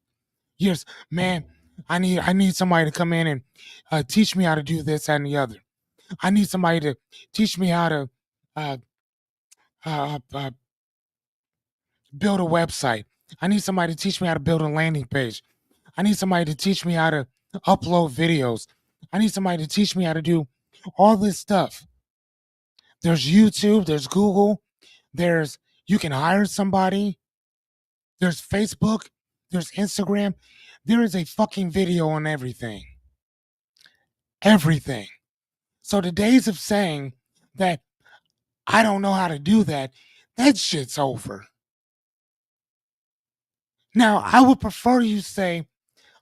Years, man. I need somebody to come in and teach me how to do this and the other. I need somebody to teach me how to uh, uh, build a website. I need somebody to teach me how to build a landing page. I need somebody to teach me how to upload videos. I need somebody to teach me how to do all this stuff. There's YouTube, there's Google, there's you can hire somebody, there's Facebook, there's Instagram. There is a fucking video on everything. Everything. So the days of saying that I don't know how to do that, that shit's over. Now, I would prefer you say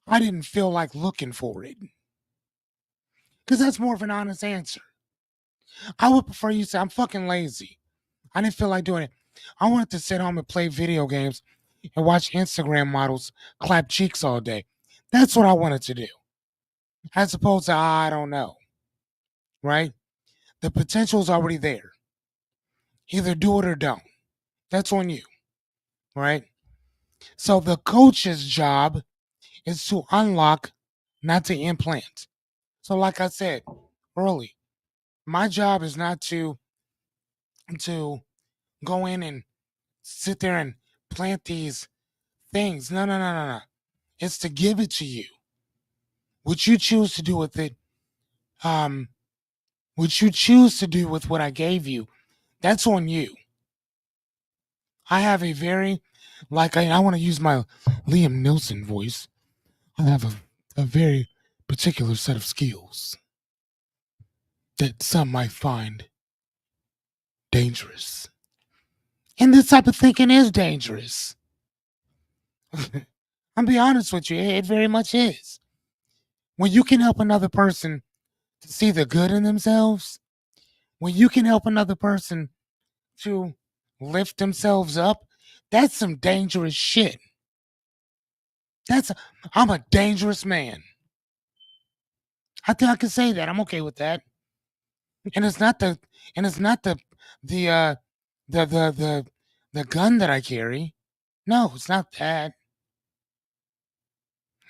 I didn't feel like looking for it. Because that's more of an honest answer. I would prefer you say I'm fucking lazy. I didn't feel like doing it. I wanted to sit home and play video games and watch Instagram models clap cheeks all day. That's what I wanted to do. As opposed to, I don't know. Right? The potential's already there. Either do it or don't. That's on you. Right? So the coach's job is to unlock, not to implant. So like I said early, my job is not to go in and sit there and plant these things. No, no, no, no, no. It's to give it to you. What you choose to do with it, um, what you choose to do with what I gave you, that's on you. I have a very, like I want to use my Liam Neeson voice. I have a very particular set of skills that some might find dangerous. And this type of thinking is dangerous. I'm be honest with you, it very much is. When you can help another person to see the good in themselves, when you can help another person to lift themselves up, that's some dangerous shit. I'm a dangerous man. I think I can say that. I'm okay with that. And it's not the the the the the gun that I carry. No, it's not that.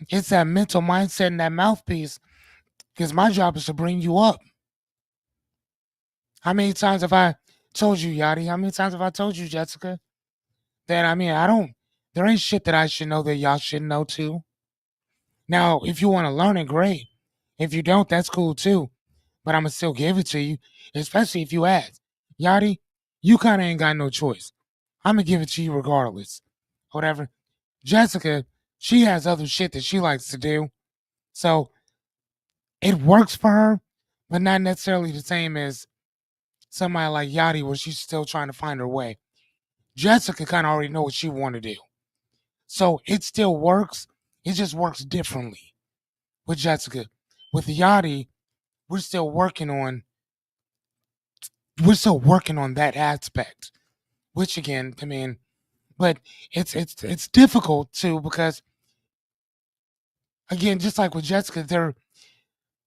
It's that mental mindset and that mouthpiece. Because my job is to bring you up. How many times have I told you, Yachty? How many times have I told you, Jessica? That I don't. There ain't shit that I should know that y'all should know too. Now, if you want to learn it, great. If you don't, that's cool too. But I'm gonna still give it to you, especially if you ask. Yachty, you kind of ain't got no choice. I'm gonna give it to you regardless. Whatever. Jessica, she has other shit that she likes to do, so it works for her, but not necessarily the same as somebody like Yachty, where she's still trying to find her way. Jessica kind of already know what she want to do, so it still works. It just works differently with Jessica. With Yachty, we're still working on that aspect. Which again, but it's difficult too because again, just like with Jessica,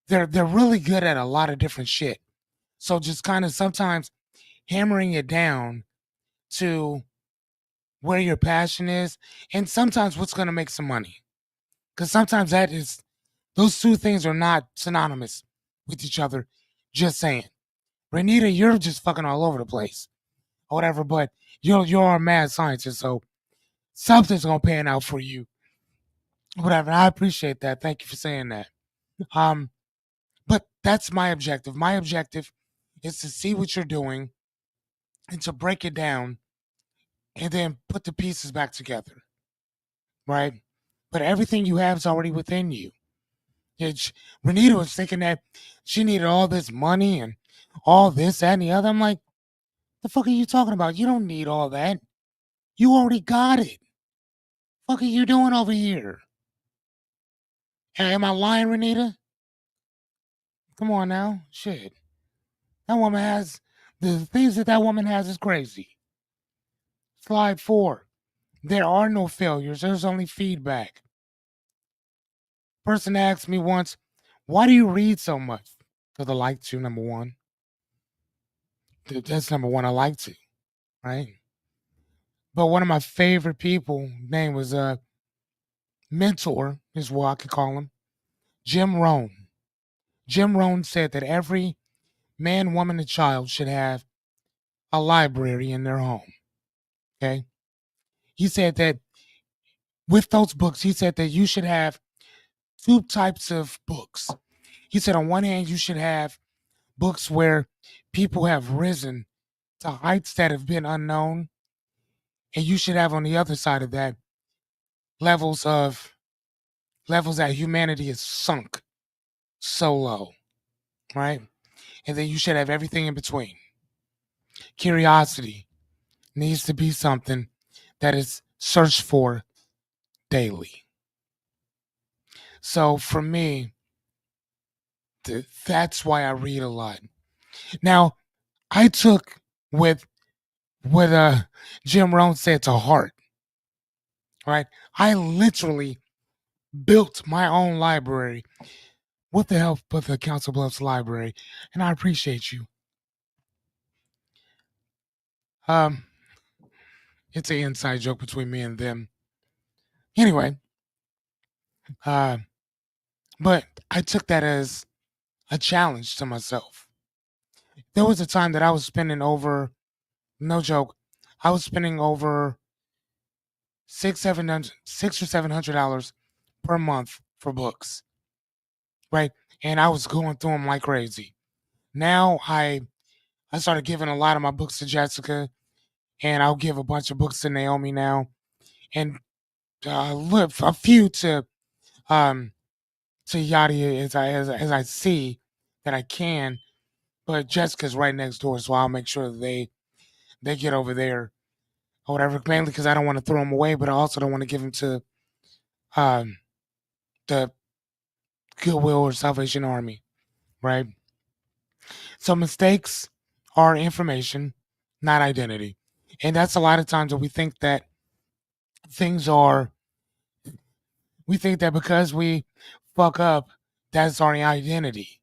they're really good at a lot of different shit. So just kind of sometimes hammering it down to where your passion is, and sometimes what's going to make some money. Because sometimes those two things are not synonymous with each other. Just saying. Renita, you're just fucking all over the place or whatever, but you're a mad scientist, so something's gonna pan out for you. Whatever. I appreciate that. Thank you for saying that. Um, but that's my objective. My objective is to see what you're doing and to break it down and then put the pieces back together. Right? But everything you have is already within you. Renita was thinking that she needed all this money and all this, that, and the other. I'm like, the fuck are you talking about? You don't need all that. You already got it. Fuck are you doing over here? Hey, am I lying, Renita? Come on now. Shit. That woman has the things that woman has is crazy. Slide 4. There are no failures. There's only feedback. Person asked me once, why do you read so much? Because I like to, number one. That's number one. I like to, right? But one of my favorite people, name was mentor, is what I could call him, Jim Rohn. Jim Rohn said that every man, woman, and child should have a library in their home. Okay. He said that with those books, he said that you should have two types of books. He said on one hand, you should have books where people have risen to heights that have been unknown. And you should have on the other side of that levels that humanity is sunk so low. Right? And then you should have everything in between. Curiosity needs to be something that is searched for daily. So for me, that's why I read a lot. Now, I took what Jim Rohn said to heart. Right? I literally built my own library with the help of the Council Bluffs Library, and I appreciate you. It's an inside joke between me and them. Anyway, but I took that as a challenge to myself. There was a time that I was spending over, no joke, I was spending over $600 or $700 per month for books, right? And I was going through them like crazy. Now I started giving a lot of my books to Jessica, and I'll give a bunch of books to Naomi now, and a few to Yadi as I see that I can. But Jessica's right next door, so I'll make sure that they get over there or whatever. Mainly because I don't want to throw them away, but I also don't want to give them to the Goodwill or Salvation Army, right? So mistakes are information, not identity, and that's a lot of times that we think that because we fuck up, that's our identity.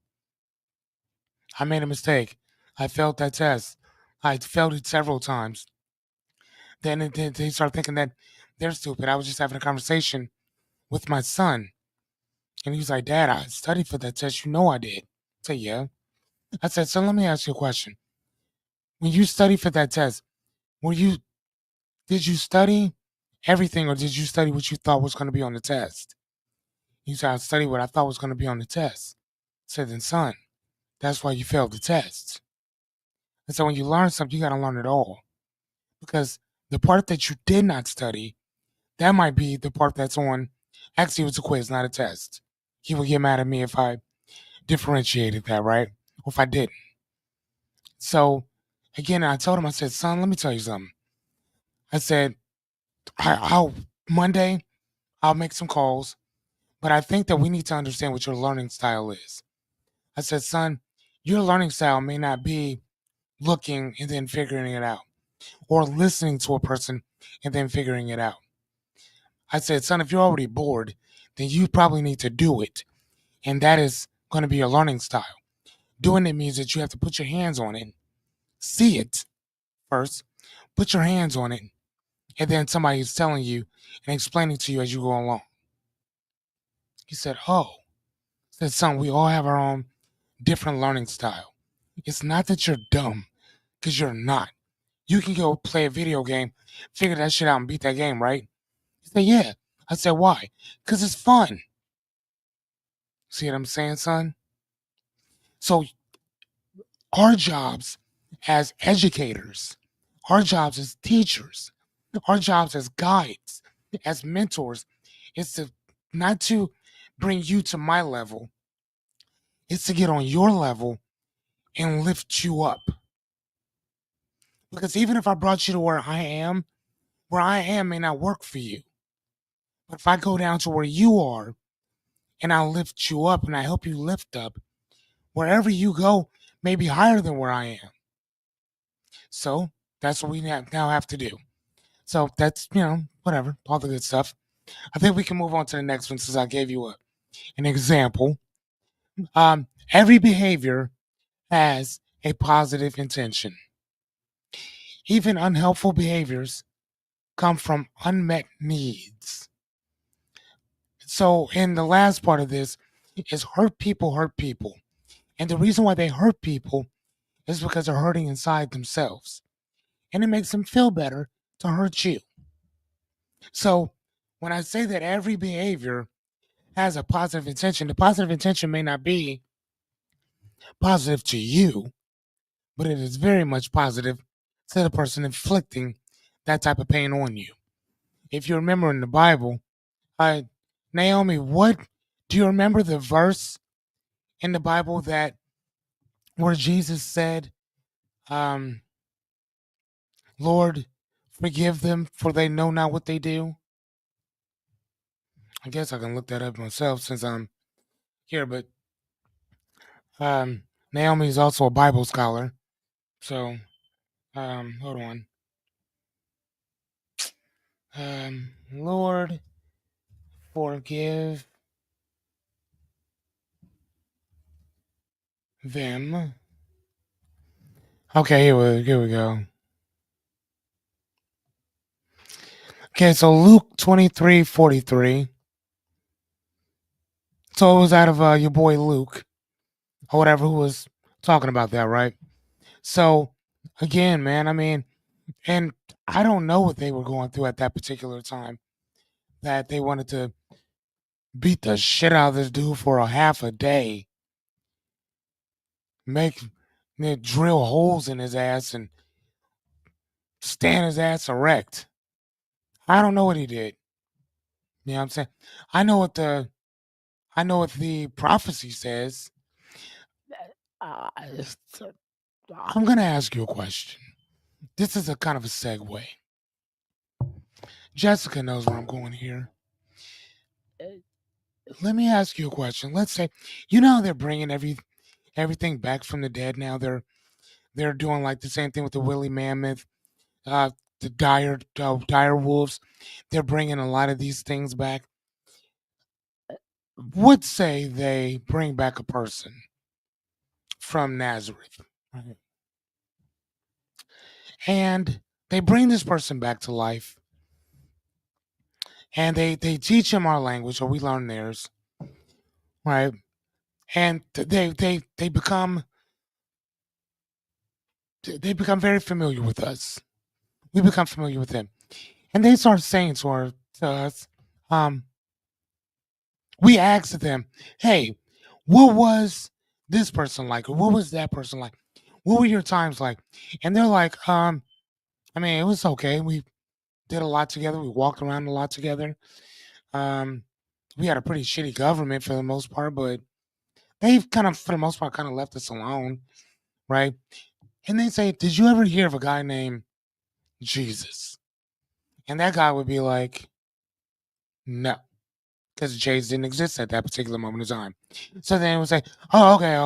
I made a mistake. I failed that test. I failed it several times. Then they start thinking that they're stupid. I was just having a conversation with my son, and he was like, "Dad, I studied for that test. You know I did." I said, "Yeah." I said, "So let me ask you a question. When you studied for that test, did you study everything, or did you study what you thought was going to be on the test?" He said, "I studied what I thought was going to be on the test." I said, "Then, son, that's why you failed the test." And so when you learn something, you got to learn it all. Because the part that you did not study, that might be the part that's on. Actually, it was a quiz, not a test. He would get mad at me if I differentiated that, right? Or if I didn't. So, again, I told him, I said, "Son, let me tell you something." I said, Monday, I'll make some calls, but I think that we need to understand what your learning style is. I said, "Son, your learning style may not be looking and then figuring it out, or listening to a person and then figuring it out." I said, "Son, if you're already bored, then you probably need to do it. And that is going to be your learning style. Doing it means that you have to put your hands on it, see it first, put your hands on it, and then somebody is telling you and explaining to you as you go along. He said, "Oh," said, "son, we all have our own different learning style. It's not that you're dumb, because you're not. You can go play a video game, figure that shit out, and beat that game, right?" He said, "Yeah." I said, "Why?" "Because it's fun." See what I'm saying, son? So our jobs as educators, our jobs as teachers, our jobs as guides, as mentors, is to not to bring you to my level, it's to get on your level and lift you up. Because even if I brought you to where I am may not work for you. But if I go down to where you are and I lift you up and I help you lift up, wherever you go may be higher than where I am. So that's what we now have to do. So that's, whatever, all the good stuff. I think we can move on to the next one since I gave you an example. Every behavior has a positive intention. Even unhelpful behaviors come from unmet needs. So, in the last part of this, is hurt people hurt people. And the reason why they hurt people is because they're hurting inside themselves. And it makes them feel better to hurt you. So, when I say that every behavior has a positive intention, the positive intention may not be positive to you, but it is very much positive to the person inflicting that type of pain on you. If you remember in the Bible, Naomi, what do you remember the verse in the Bible that where Jesus said, um, "Lord, forgive them, for they know not what they do"? I guess I can look that up myself since I'm here, but Naomi is also a Bible scholar, so hold on. Lord, forgive them. Okay, here we go. Okay, so Luke 23:43. So it was out of your boy Luke, or whatever, who was talking about that, right? So again, man, I mean, and I don't know what they were going through at that particular time that they wanted to beat the shit out of this dude for a half a day, make drill holes in his ass and stand his ass erect. I don't know what he did. You know what I'm saying? I know what the I know what the prophecy says. Uh, I'm gonna ask you a question. This is a kind of a segue. Jessica knows where I'm going here. Let me ask you a question. Let's say, how they're bringing everything back from the dead now. They're doing like the same thing with the woolly mammoth, the dire wolves. They're bringing a lot of these things back. Would say they bring back a person from Nazareth, right? And they bring this person back to life, and they teach him our language, or we learn theirs, right? And they become very familiar with us. We become familiar with them, and they start saying to us, um, we asked them, "Hey, what was this person like, or what was that person like? What were your times like?" And they're like, I mean, it was okay. We did a lot together. We walked around a lot together. Um, we had a pretty shitty government for the most part, but they've kind of, for the most part, kind of left us alone, right? And they say, "Did you ever hear of a guy named Jesus?" And that guy would be like, "No," because Jesus didn't exist at that particular moment in time. So then it would say, "Oh, okay.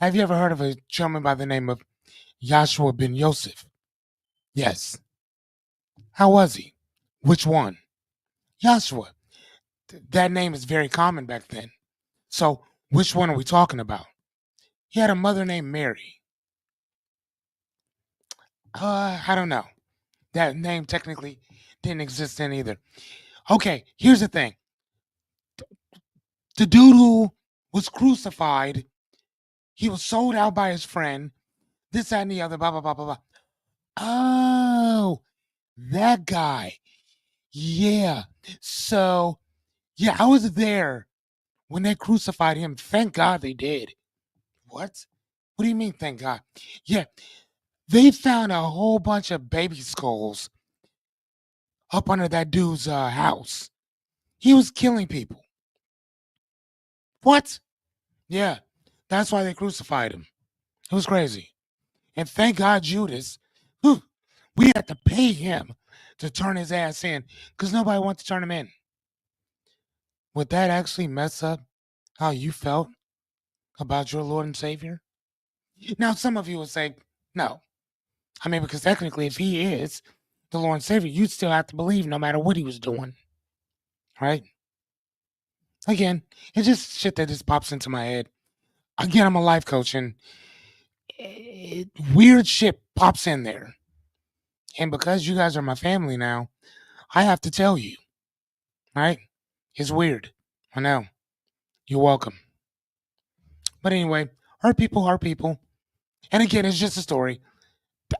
Have you ever heard of a gentleman by the name of Joshua ben Yosef?" "Yes." "How was he?" "Which one?" "Joshua." That name is very common back then. So which one are we talking about?" "He had a mother named Mary." I don't know. That name technically didn't exist then either. Okay, here's the thing. The dude who was crucified, he was sold out by his friend, this, that, and the other, blah, blah, blah, blah, blah. Oh, that guy. Yeah. So, yeah, I was there when they crucified him. Thank God they did. What? What do you mean, thank God? Yeah, they found a whole bunch of baby skulls up under that dude's house. He was killing people. What? Yeah, that's why they crucified him. It was crazy. And thank God Judas, whew, we had to pay him to turn his ass in because nobody wanted to turn him in. Would that actually mess up how you felt about your Lord and Savior? Now, some of you would say, no. I mean, because technically, if he is the Lord and Savior, you'd still have to believe no matter what he was doing. Right? Again, it's just shit that just pops into my head. Again, I'm a life coach and weird shit pops in there. And because you guys are my family now, I have to tell you, right? It's weird. I know. You're welcome. But anyway, hurt people hurt people. And again, it's just a story.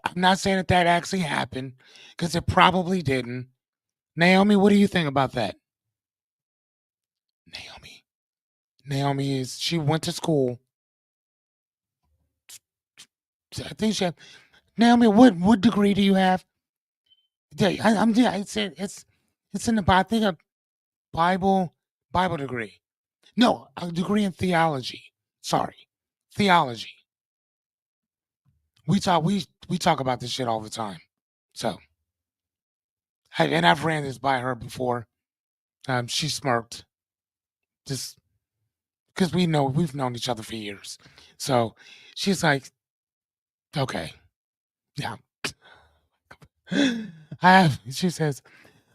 I'm not saying that actually happened because it probably didn't. Naomi, what do you think about that? Naomi she went to school. I think she had, Naomi, what degree do you have? Yeah, it's in the I think a Bible Bible degree. No, a degree in theology. Sorry, theology. We talk about this shit all the time. So, and I've ran this by her before. She smirked, just because we've known each other for years. So she's like, okay, yeah. She says,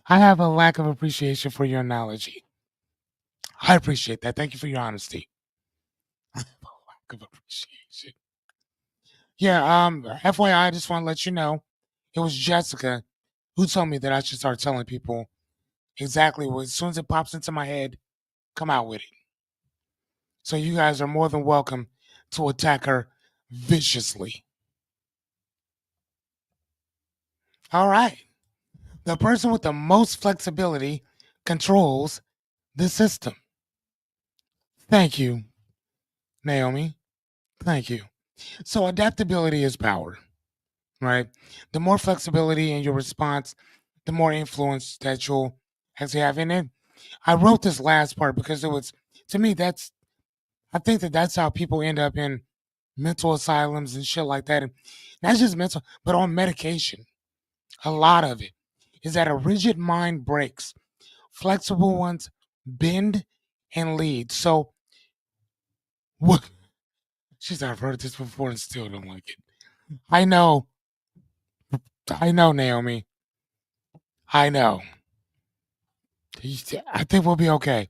I have a lack of appreciation for your analogy. I appreciate that. Thank you for your honesty. I have a lack of appreciation. Yeah, FYI, I just want to let you know, it was Jessica who told me that I should start telling people exactly what, as soon as it pops into my head, come out with it. So you guys are more than welcome to attack her viciously. All right. The person with the most flexibility controls the system. Thank you, Naomi. Thank you. So adaptability is power, right? The more flexibility in your response, the more influence that you'll actually have in it. I wrote this last part because it was, to me, I think that's how people end up in mental asylums and shit like that. And not just mental, but on medication. A lot of it is that a rigid mind breaks, flexible ones bend and lead. So, what? She said, I've heard this before and still don't like it. I know. I know, Naomi. I know. I think we'll be okay.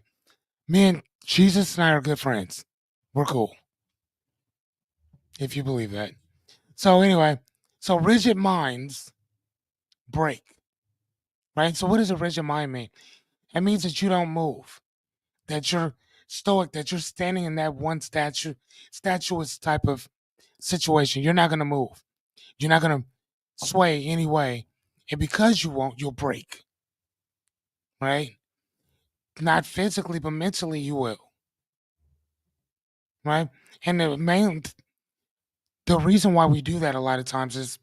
Me and Jesus and I are good friends. We're cool, if you believe that. So, anyway, so rigid minds break, right? So, what does a rigid mind mean? It means that you don't move, that you're stoic, that you're standing in that one statuist type of situation. You're not going to move. You're not going to sway anyway. And because you won't, you'll break, right? Not physically, but mentally you will, right? And the reason why we do that a lot of times is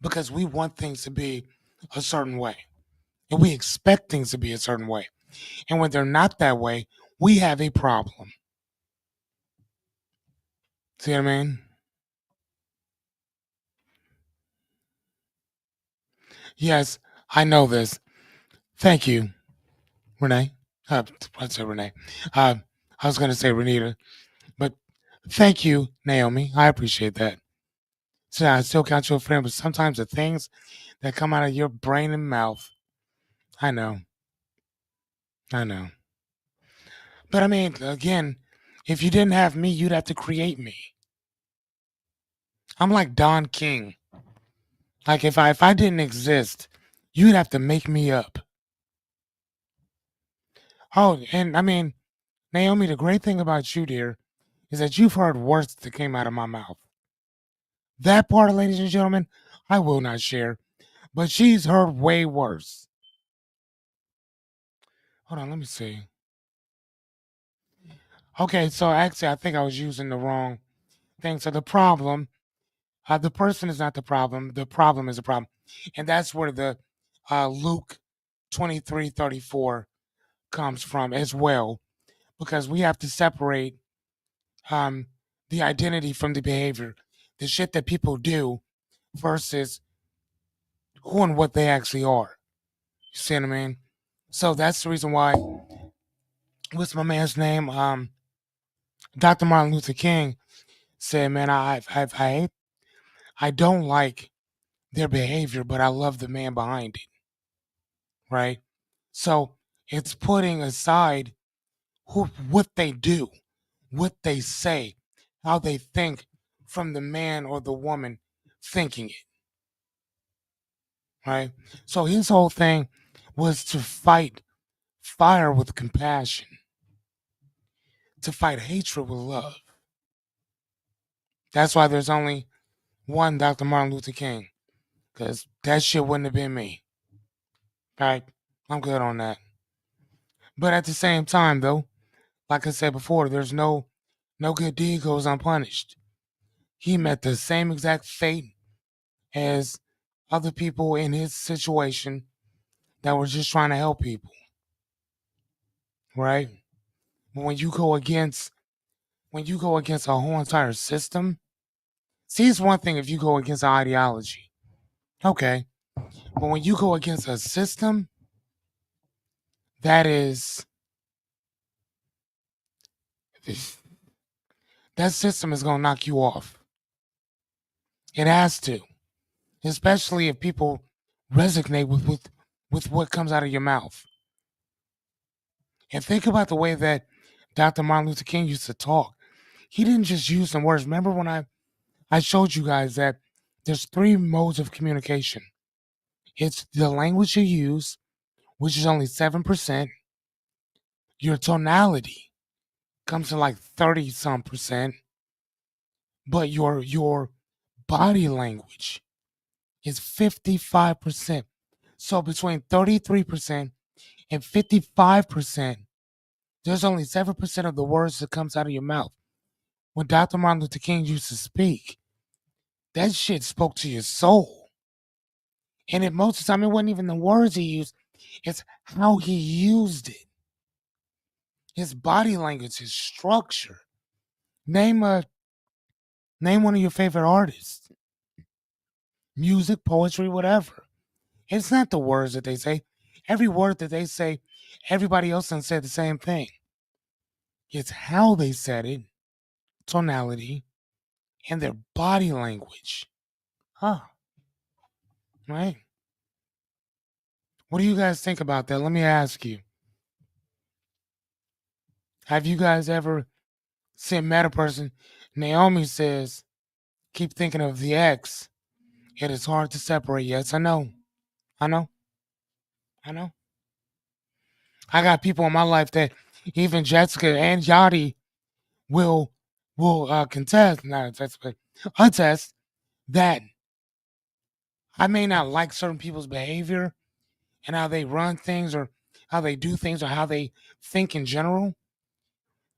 because we want things to be a certain way. And we expect things to be a certain way. And when they're not that way, we have a problem. See what I mean? Yes, I know this. Thank you, Renee. I'd say Renee. I was going to say Renita, but thank you, Naomi. I appreciate that. So I still count you a friend, but sometimes the things that come out of your brain and mouth, I know. I know. But I mean, again, if you didn't have me, you'd have to create me. I'm like Don King. Like if I didn't exist, you'd have to make me up. Oh, and I mean, Naomi, the great thing about you, dear, is that you've heard words that came out of my mouth. That part, ladies and gentlemen, I will not share. But she's heard way worse. Hold on, let me see. Okay, so actually, I think I was using the wrong thing. So the problem, the person is not the problem. The problem is the problem, and that's where the Luke 23:34 comes from as well, because we have to separate um, the identity from the behavior, the shit that people do versus who and what they actually are. You see what I mean? So that's the reason why. What's my man's name? Dr. Martin Luther King said, "Man, I don't like their behavior, but I love the man behind it." Right? So it's putting aside what they do, what they say, how they think from the man or the woman thinking it. Right? So his whole thing was to fight fire with compassion, to fight hatred with love. That's why there's only one Dr. Martin Luther King, because that shit wouldn't have been me. Right? I'm good on that. But at the same time, though, like I said before, there's no good deed goes unpunished. He met the same exact fate as other people in his situation that were just trying to help people. Right? But when you go against a whole entire system, see, it's one thing if you go against an ideology. Okay. But when you go against a system, that is that system is gonna knock you off. It has to. Especially if people resonate with what comes out of your mouth. And think about the way that Dr. Martin Luther King used to talk. He didn't just use some words. Remember when I showed you guys that there's three modes of communication. It's the language you use, which is only 7%. Your tonality comes to like 30 some percent. But your body language is 55%. So between 33% and 55%, there's only 7% of the words that comes out of your mouth. When Dr. Martin Luther King used to speak, that shit spoke to your soul. And it most of the time, it wasn't even the words he used, it's how he used it. His body language, his structure. Name one of your favorite artists. Music, poetry, whatever. It's not the words that they say. Every word that they say, everybody else done said the same thing. It's how they said it, tonality, and their body language. Huh. Right? What do you guys think about that? Let me ask you. Have you guys ever met a person? Naomi says, keep thinking of the ex. It is hard to separate. Yes, I know. I know. I know. I got people in my life that even Jessica and Yachty will contest, not attest, but attest that I may not like certain people's behavior and how they run things or how they do things or how they think in general,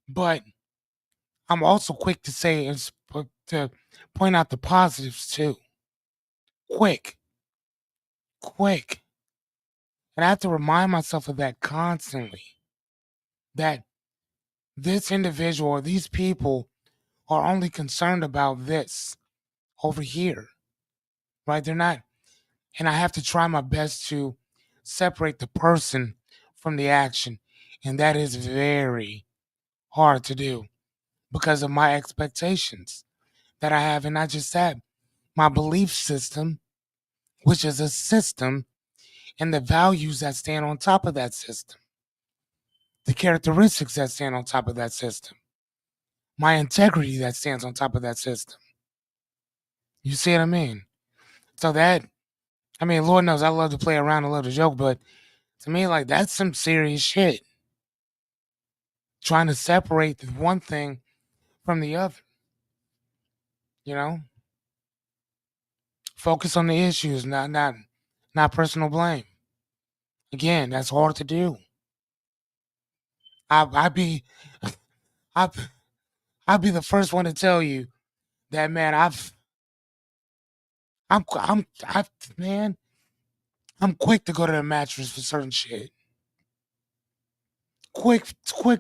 but I'm also quick to say and to point out the positives too. Quick, quick. And I have to remind myself of that constantly. That this individual or these people are only concerned about this over here. Right? They're not, and I have to try my best to separate the person from the action. And that is very hard to do because of my expectations that I have. And not just that, my belief system, which is a system, and the values that stand on top of that system, the characteristics that stand on top of that system, my integrity that stands on top of that system. You see what I mean? So that I mean, Lord knows I love to play around, I love to joke, but to me, like, that's some serious shit. Trying to separate the one thing from the other, you know? Focus on the issues, not personal blame. Again, that's hard to do. I be I I'll be the first one to tell you that, man. I man, I'm quick to go to the mattress for certain shit. Quick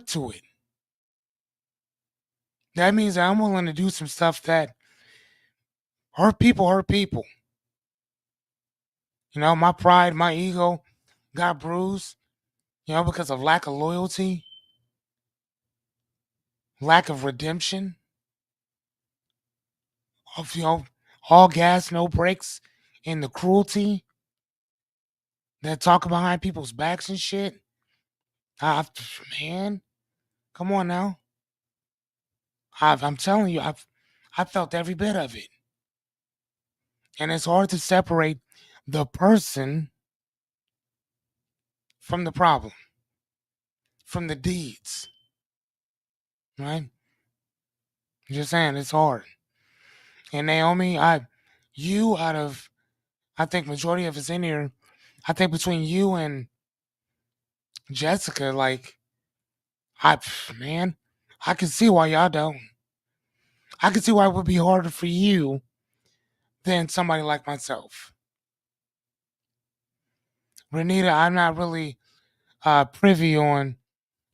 to it. That means that I'm willing to do some stuff that hurt people. Hurt people. You know, my pride, my ego got bruised. You know, because of lack of loyalty, lack of redemption, of all gas, no brakes, and the cruelty that talk behind people's backs and shit. I, man, come on now. I'm telling you, I felt every bit of it, and it's hard to separate the person from the problem, from the deeds. Right? Just saying, it's hard. And Naomi, you out of, I think majority of us in here, I think between you and Jessica, like, I, man, I can see why y'all don't. I can see why it would be harder for you than somebody like myself. Renita, I'm not really privy on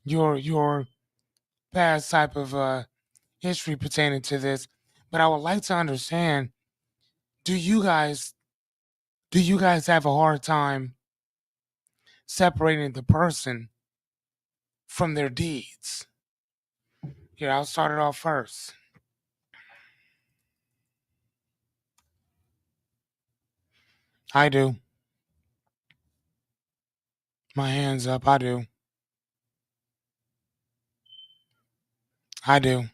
your past type of history pertaining to this, but I would like to understand: Do you guys do you guys have a hard time separating the person from their deeds? Here, I'll start it off first. I do. My hands up. I do. I do.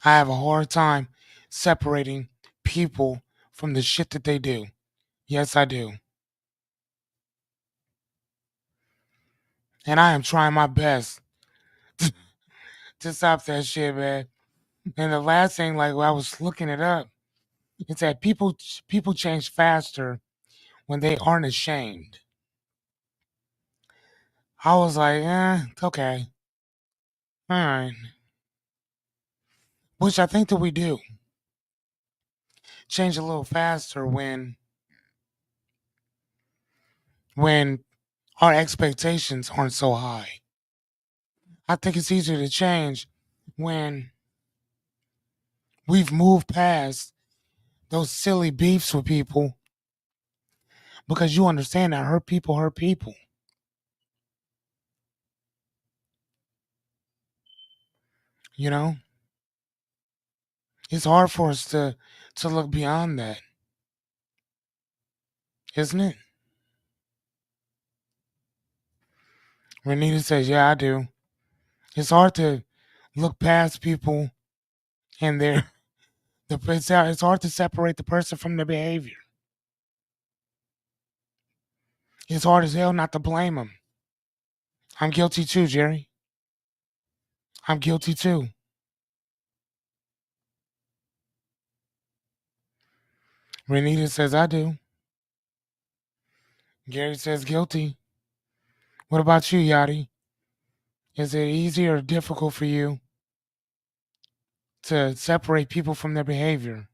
I have a hard time separating people from the shit that they do. Yes, I do. And I am trying my best to stop that shit, man. And the last thing, like, when I was looking it up, it's that people change faster when they aren't ashamed. I was like, it's okay. All right. Which I think that we do change a little faster when our expectations aren't so high. I think it's easier to change when we've moved past those silly beefs with people because you understand that hurt people. You know? It's hard for us to look beyond that, isn't it? Renita says, yeah, I do. It's hard to look past people and it's hard to separate the person from their behavior. It's hard as hell not to blame them. I'm guilty too, Jerry. I'm guilty too. Renita says, I do. Gary says, guilty. What about you, Yachty? Is it easy or difficult for you to separate people from their behavior?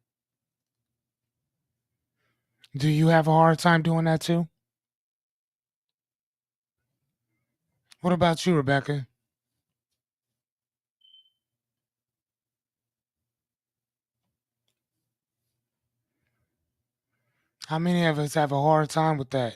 Do you have a hard time doing that too? What about you, Rebecca? How many of us have a hard time with that?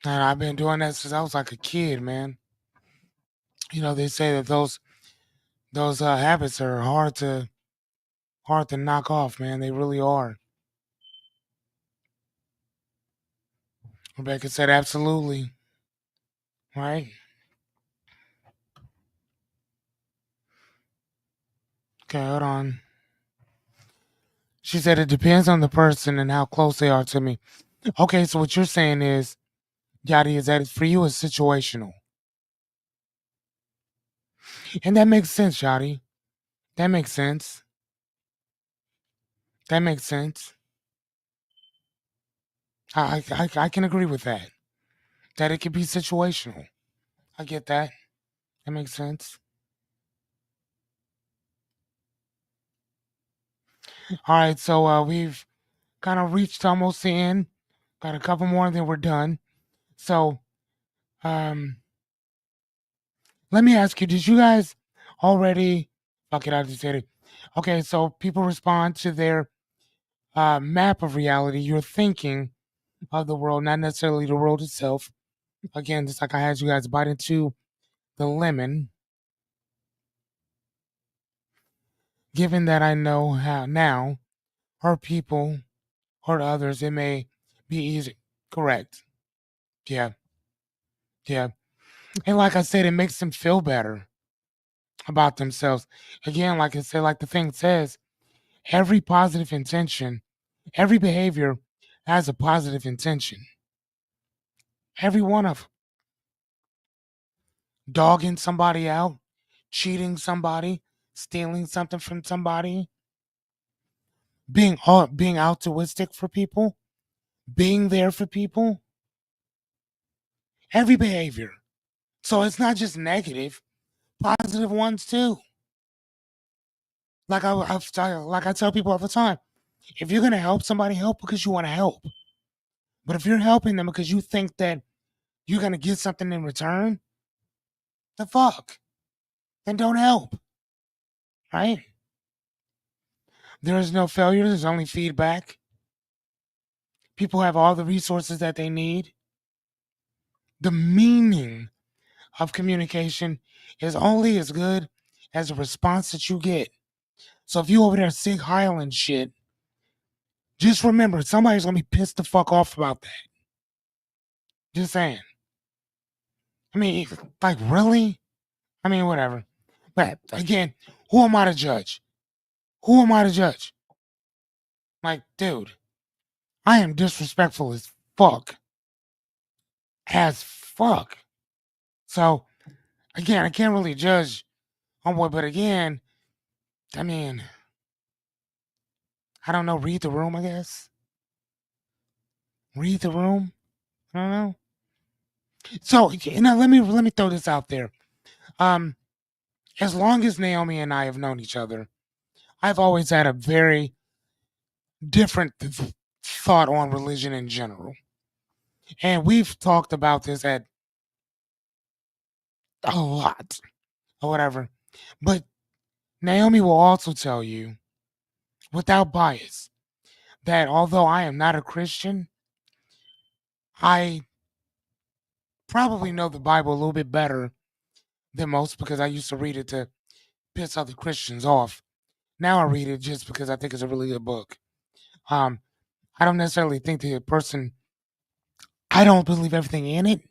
And I've been doing that since I was like a kid, man. You know, they say that those habits are hard to knock off, man. They really are. Rebecca said, absolutely. Right? Okay, hold on. She said it depends on the person and how close they are to me. Okay, so what you're saying is, Yadi, is that for you it's situational. And that makes sense, Yadi. That makes sense. That makes sense. I can agree with that. That it could be situational. I get that. That makes sense. All right, so we've kind of reached almost the end. Got a couple more, and then we're done. So, um, let me ask you: did you guys already? Fuck it, I just said it. Okay, so people respond to their map of reality. You're thinking of the world, not necessarily the world itself. Again, just like I had you guys bite into the lemon. Given that I know how now hurt people, hurt others, it may be easy. Correct. Yeah, yeah. And like I said, it makes them feel better about themselves. Again, like I said, like the thing says, every positive intention, every behavior has a positive intention. Every one of them. Dogging somebody out, cheating somebody, stealing something from somebody, being altruistic for people, being there for people, every behavior. So it's not just negative, positive ones too. Like I tell people all the time, if you're gonna help somebody, help because you want to help. But if you're helping them because you think that you're gonna get something in return, the fuck, then don't help, right? There is no failure. There's only feedback. People have all the resources that they need. The meaning of communication is only as good as the response that you get. So if you over there sick hiling shit, just remember somebody's gonna be pissed the fuck off about that. Just saying. I mean, like really? I mean, whatever. But again, who am I to judge? Who am I to judge? Like, dude, I am disrespectful as fuck. As fuck. So again, I can't really judge homeboy, but again, I mean, I don't know, read the room, I guess. Read the room. I don't know. So let me throw this out there. Um, as long as Naomi and I have known each other, I've always had a very different thought on religion in general. And we've talked about this at a lot or whatever. But Naomi will also tell you, without bias, that although I am not a Christian, I probably know the Bible a little bit better than most because I used to read it to piss other Christians off. Now I read it just because I think it's a really good book. Um, I don't necessarily think the person, I don't believe everything in it,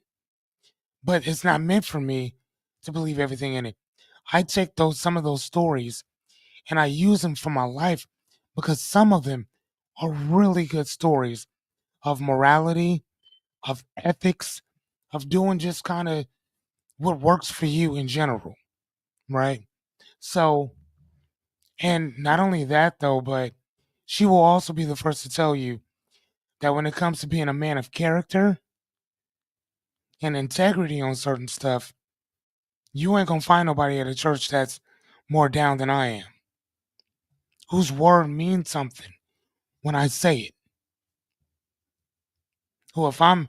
but it's not meant for me to believe everything in it. I take some of those stories and I use them for my life because some of them are really good stories of morality, of ethics, of doing just kind of what works for you in general, right? So, and not only that though, but she will also be the first to tell you that when it comes to being a man of character and integrity on certain stuff, you ain't gonna find nobody at a church that's more down than I am, whose word means something when I say it. Who, if I'm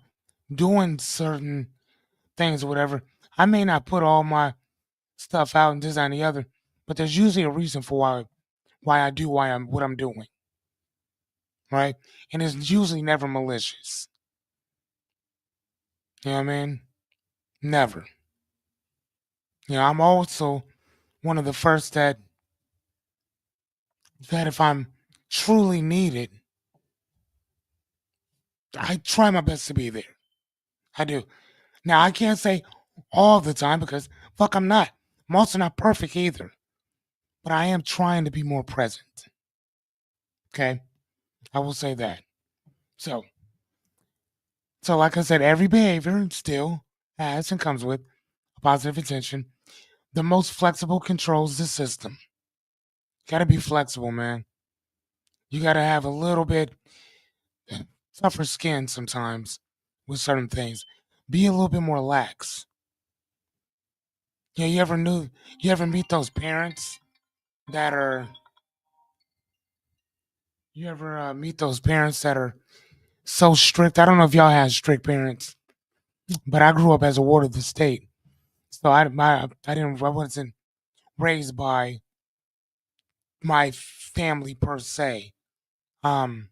doing certain things or whatever, I may not put all my stuff out and this and the other, but there's usually a reason for why I do why I'm what I'm doing, right? And it's usually never malicious. You know what I mean? Never. You know, I'm also one of the first that if I'm truly needed, I try my best to be there. I do. Now I can't say all the time because fuck I'm not. I'm also not perfect either. but I am trying to be more present. Okay, I will say that. So, like I said, every behavior still has and comes with a positive intention. The most flexible controls the system. Got to be flexible, man. You got to have a little bit tougher skin sometimes with certain things. Be a little bit more lax. Yeah, you ever meet those parents that are, you ever meet those parents that are so strict? I don't know if y'all had strict parents, but I grew up as a ward of the state. So I wasn't raised by my family per se. Um,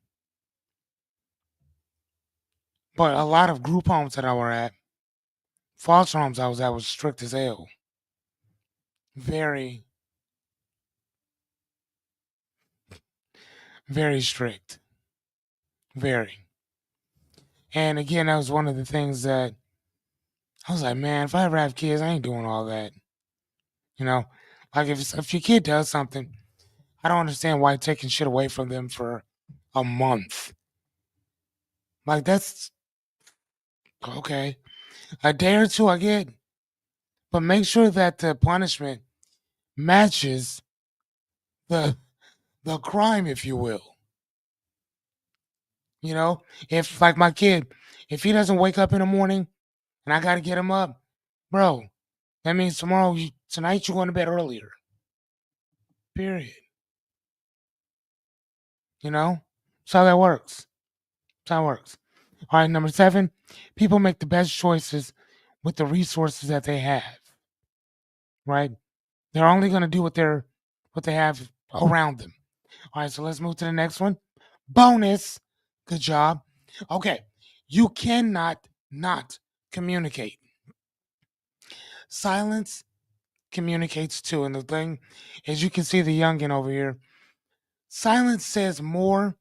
but a lot of group homes that I were at, foster homes I was at, was strict as hell. Very, very strict. Very. And again, that was one of the things that I was like, man, if I ever have kids, I ain't doing all that. You know, like if your kid does something, I don't understand why taking shit away from them for a month. Like that's okay. A day or two I get, but make sure that the punishment matches the crime, if you will. You know, if like my kid, if he doesn't wake up in the morning and I gotta get him up, bro, that means tonight you're going to bed earlier. Period. You know, that's how that works. That's how it works. All right, number 7, people make the best choices with the resources that they have. Right? They're only going to do what they have around them. All right, so let's move to the next one. Bonus. Good job. Okay, you cannot not communicate. Silence communicates too. And the thing is, you can see the youngin over here. Silence says more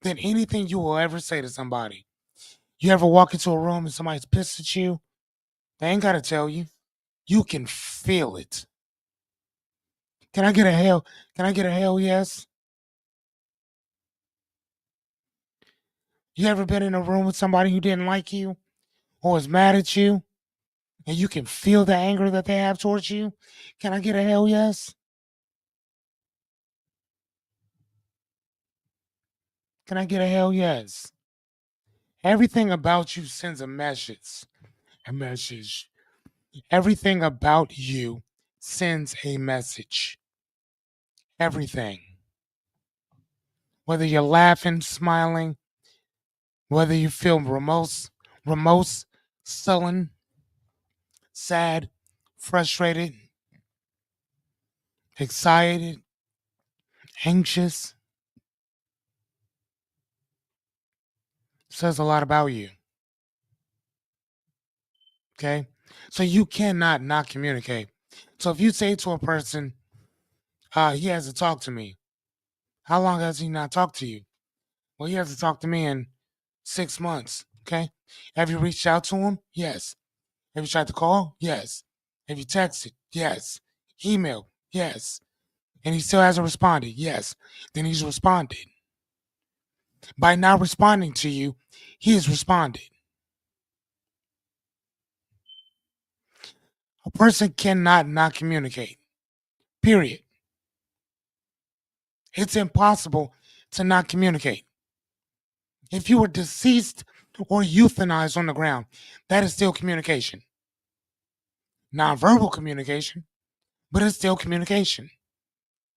than anything you will ever say to somebody. You ever walk into a room and somebody's pissed at you? They ain't got to tell you. You can feel it. Can I get a hell? Can I get a hell yes? You ever been in a room with somebody who didn't like you or was mad at you and you can feel the anger that they have towards you? Can I get a hell yes? Can I get a hell yes? Everything about you sends a message. A message. Everything about you sends a message. Everything. Whether you're laughing, smiling, whether you feel remorse, sullen, sad, frustrated, excited, anxious, says a lot about you. Okay? So you cannot not communicate. So if you say to a person, he has to talk to me, how long has he not talked to you? Well, he has to talk to me in 6 months. Okay? Have you reached out to him? Yes. Have you tried to call? Yes. Have you texted? Yes. Email? Yes. And he still hasn't responded? Yes. Then he's responded. By not responding to you, he has responded. A person cannot not communicate. Period. It's impossible to not communicate. If you were deceased or euthanized on the ground, that is still communication. Nonverbal communication, but it's still communication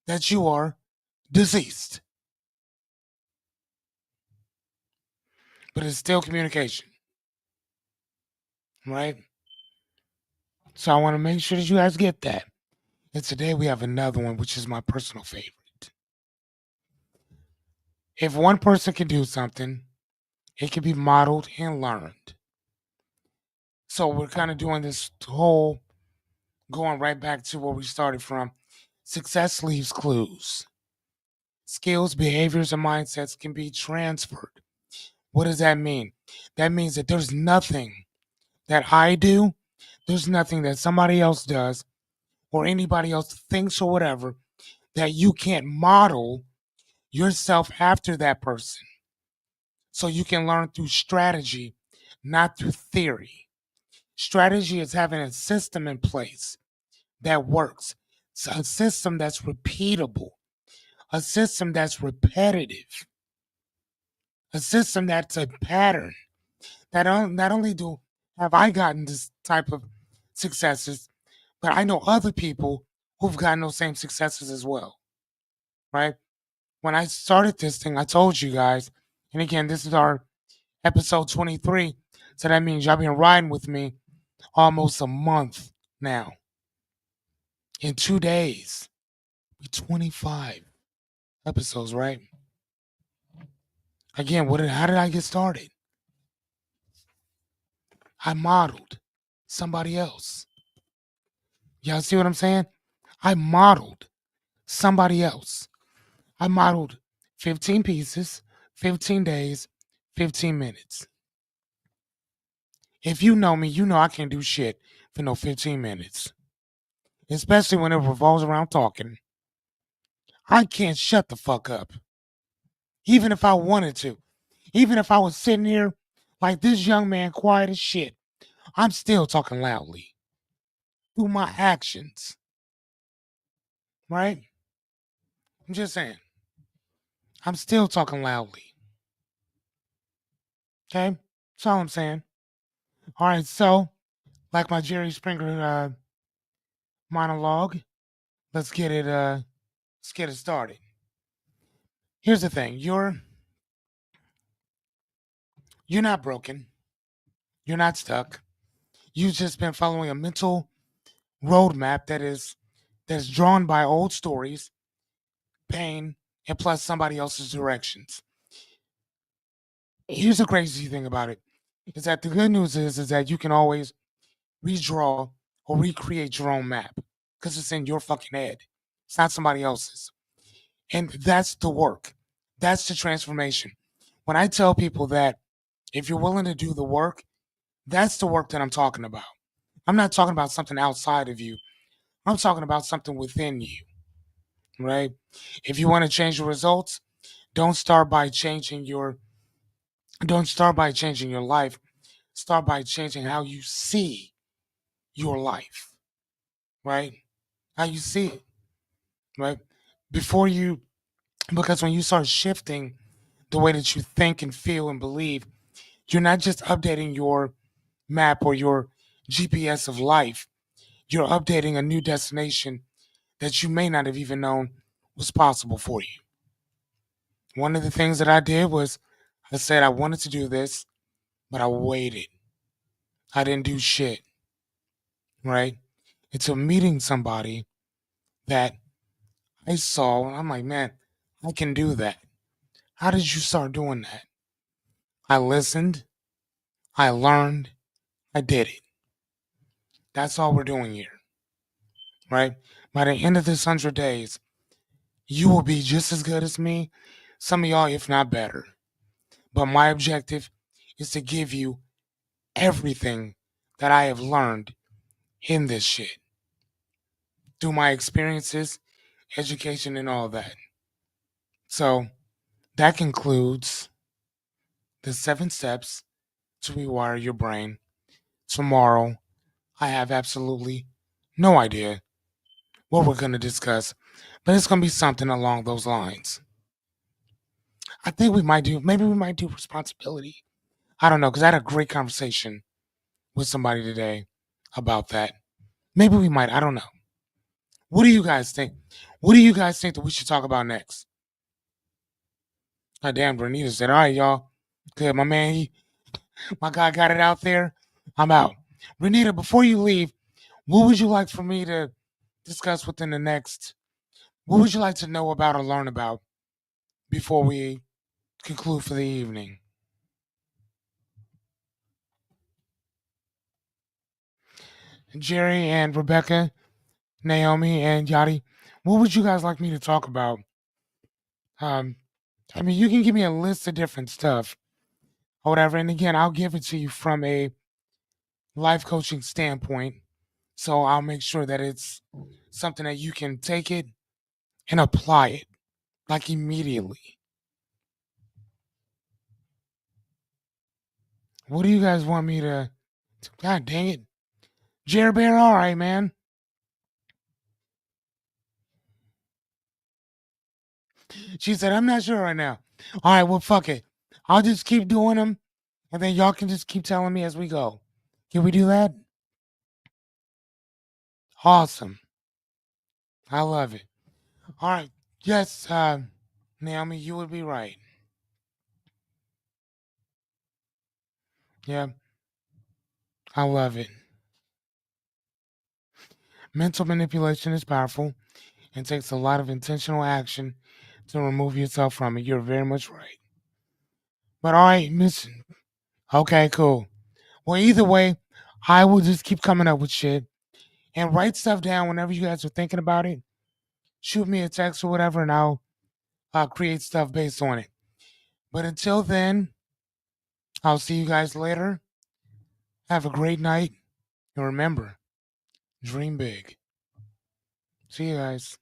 that you are deceased. But it's still communication, right? So I want to make sure that you guys get that. And today we have another one, which is my personal favorite. If one person can do something, it can be modeled and learned. So we're kind of doing this whole, going right back to where we started from. Success leaves clues. Skills, behaviors, and mindsets can be transferred. What does that mean? That means that there's nothing that I do, there's nothing that somebody else does or anybody else thinks or whatever, that you can't model yourself after that person. So you can learn through strategy, not through theory. Strategy is having a system in place that works. It's a system that's repeatable, a system that's repetitive, a system that's a pattern. Not only do have I gotten this type of successes, but I know other people who've gotten those same successes as well, right? When I started this thing, I told you guys, and again, this is our episode 23, so that means y'all been riding with me almost a month now. In 2 days, we 25 episodes, right? Again, how did I get started? I modeled somebody else. Y'all see what I'm saying? I modeled somebody else. I modeled 15 pieces, 15 days, 15 minutes. If you know me, you know I can't do shit for no 15 minutes, especially when it revolves around talking. I can't shut the fuck up, even if I wanted to. Even if I was sitting here like this young man, quiet as shit, I'm still talking loudly through my actions, right? I'm just saying, I'm still talking loudly. Okay? That's all I'm saying. All right, so, like my Jerry Springer monologue, let's get it started. Here's the thing. You're not broken. You're not stuck. You've just been following a mental roadmap that's drawn by old stories, pain, and plus somebody else's directions. Here's the crazy thing about it is that the good news is that you can always redraw or recreate your own map because it's in your fucking head. It's not somebody else's. And that's the work. That's the transformation. When I tell people that if you're willing to do the work, that's the work that I'm talking about. I'm not talking about something outside of you. I'm talking about something within you, right? If you want to change your results, don't start by changing your don't start by changing your life. Start by changing how you see your life, right? How you see it, right? Before you Because when you start shifting the way that you think and feel and believe, you're not just updating your map or your GPS of life. You're updating a new destination that you may not have even known was possible for you. One of the things that I did was I said I wanted to do this, but I waited. I didn't do shit, right? Until meeting somebody that I saw, and I'm like, man, I can do that. How did you start doing that? I listened, I learned, I did it. That's all we're doing here, right? By the end of this 100 days, you will be just as good as me, some of y'all, if not better. But my objective is to give you everything that I have learned in this shit through my experiences, education, and all that. So that concludes the 7 steps to rewire your brain. Tomorrow, I have absolutely no idea what we're going to discuss, but it's going to be something along those lines. I think maybe we might do responsibility. I don't know, because I had a great conversation with somebody today about that. Maybe we might. I don't know. What do you guys think? What do you guys think that we should talk about next? God damn, Bernita said, all right, y'all. Good. My guy got it out there. I'm out. Renita, before you leave, what would you like for me to discuss within the next? What would you like to know about or learn about before we conclude for the evening? Jerry and Rebecca, Naomi and Yadi, what would you guys like me to talk about? Um, I mean, you can give me a list of different stuff or whatever. And again, I'll give it to you from a life coaching standpoint. So I'll make sure that it's something that you can take it and apply it like immediately. What do you guys want me to? God dang it, Jerry Bear. All right, man. She said, I'm not sure right now. All right, well, fuck it. I'll just keep doing them, and then y'all can just keep telling me as we go. Can we do that? Awesome. I love it. All right. Yes, Naomi, you would be right. Yeah, I love it. Mental manipulation is powerful and takes a lot of intentional action to remove yourself from it. You're very much right. But all right, Miss. Okay, cool. Well, either way, I will just keep coming up with shit and write stuff down whenever you guys are thinking about it. Shoot me a text or whatever, and I'll create stuff based on it. But until then, I'll see you guys later. Have a great night. And remember, dream big. See you guys.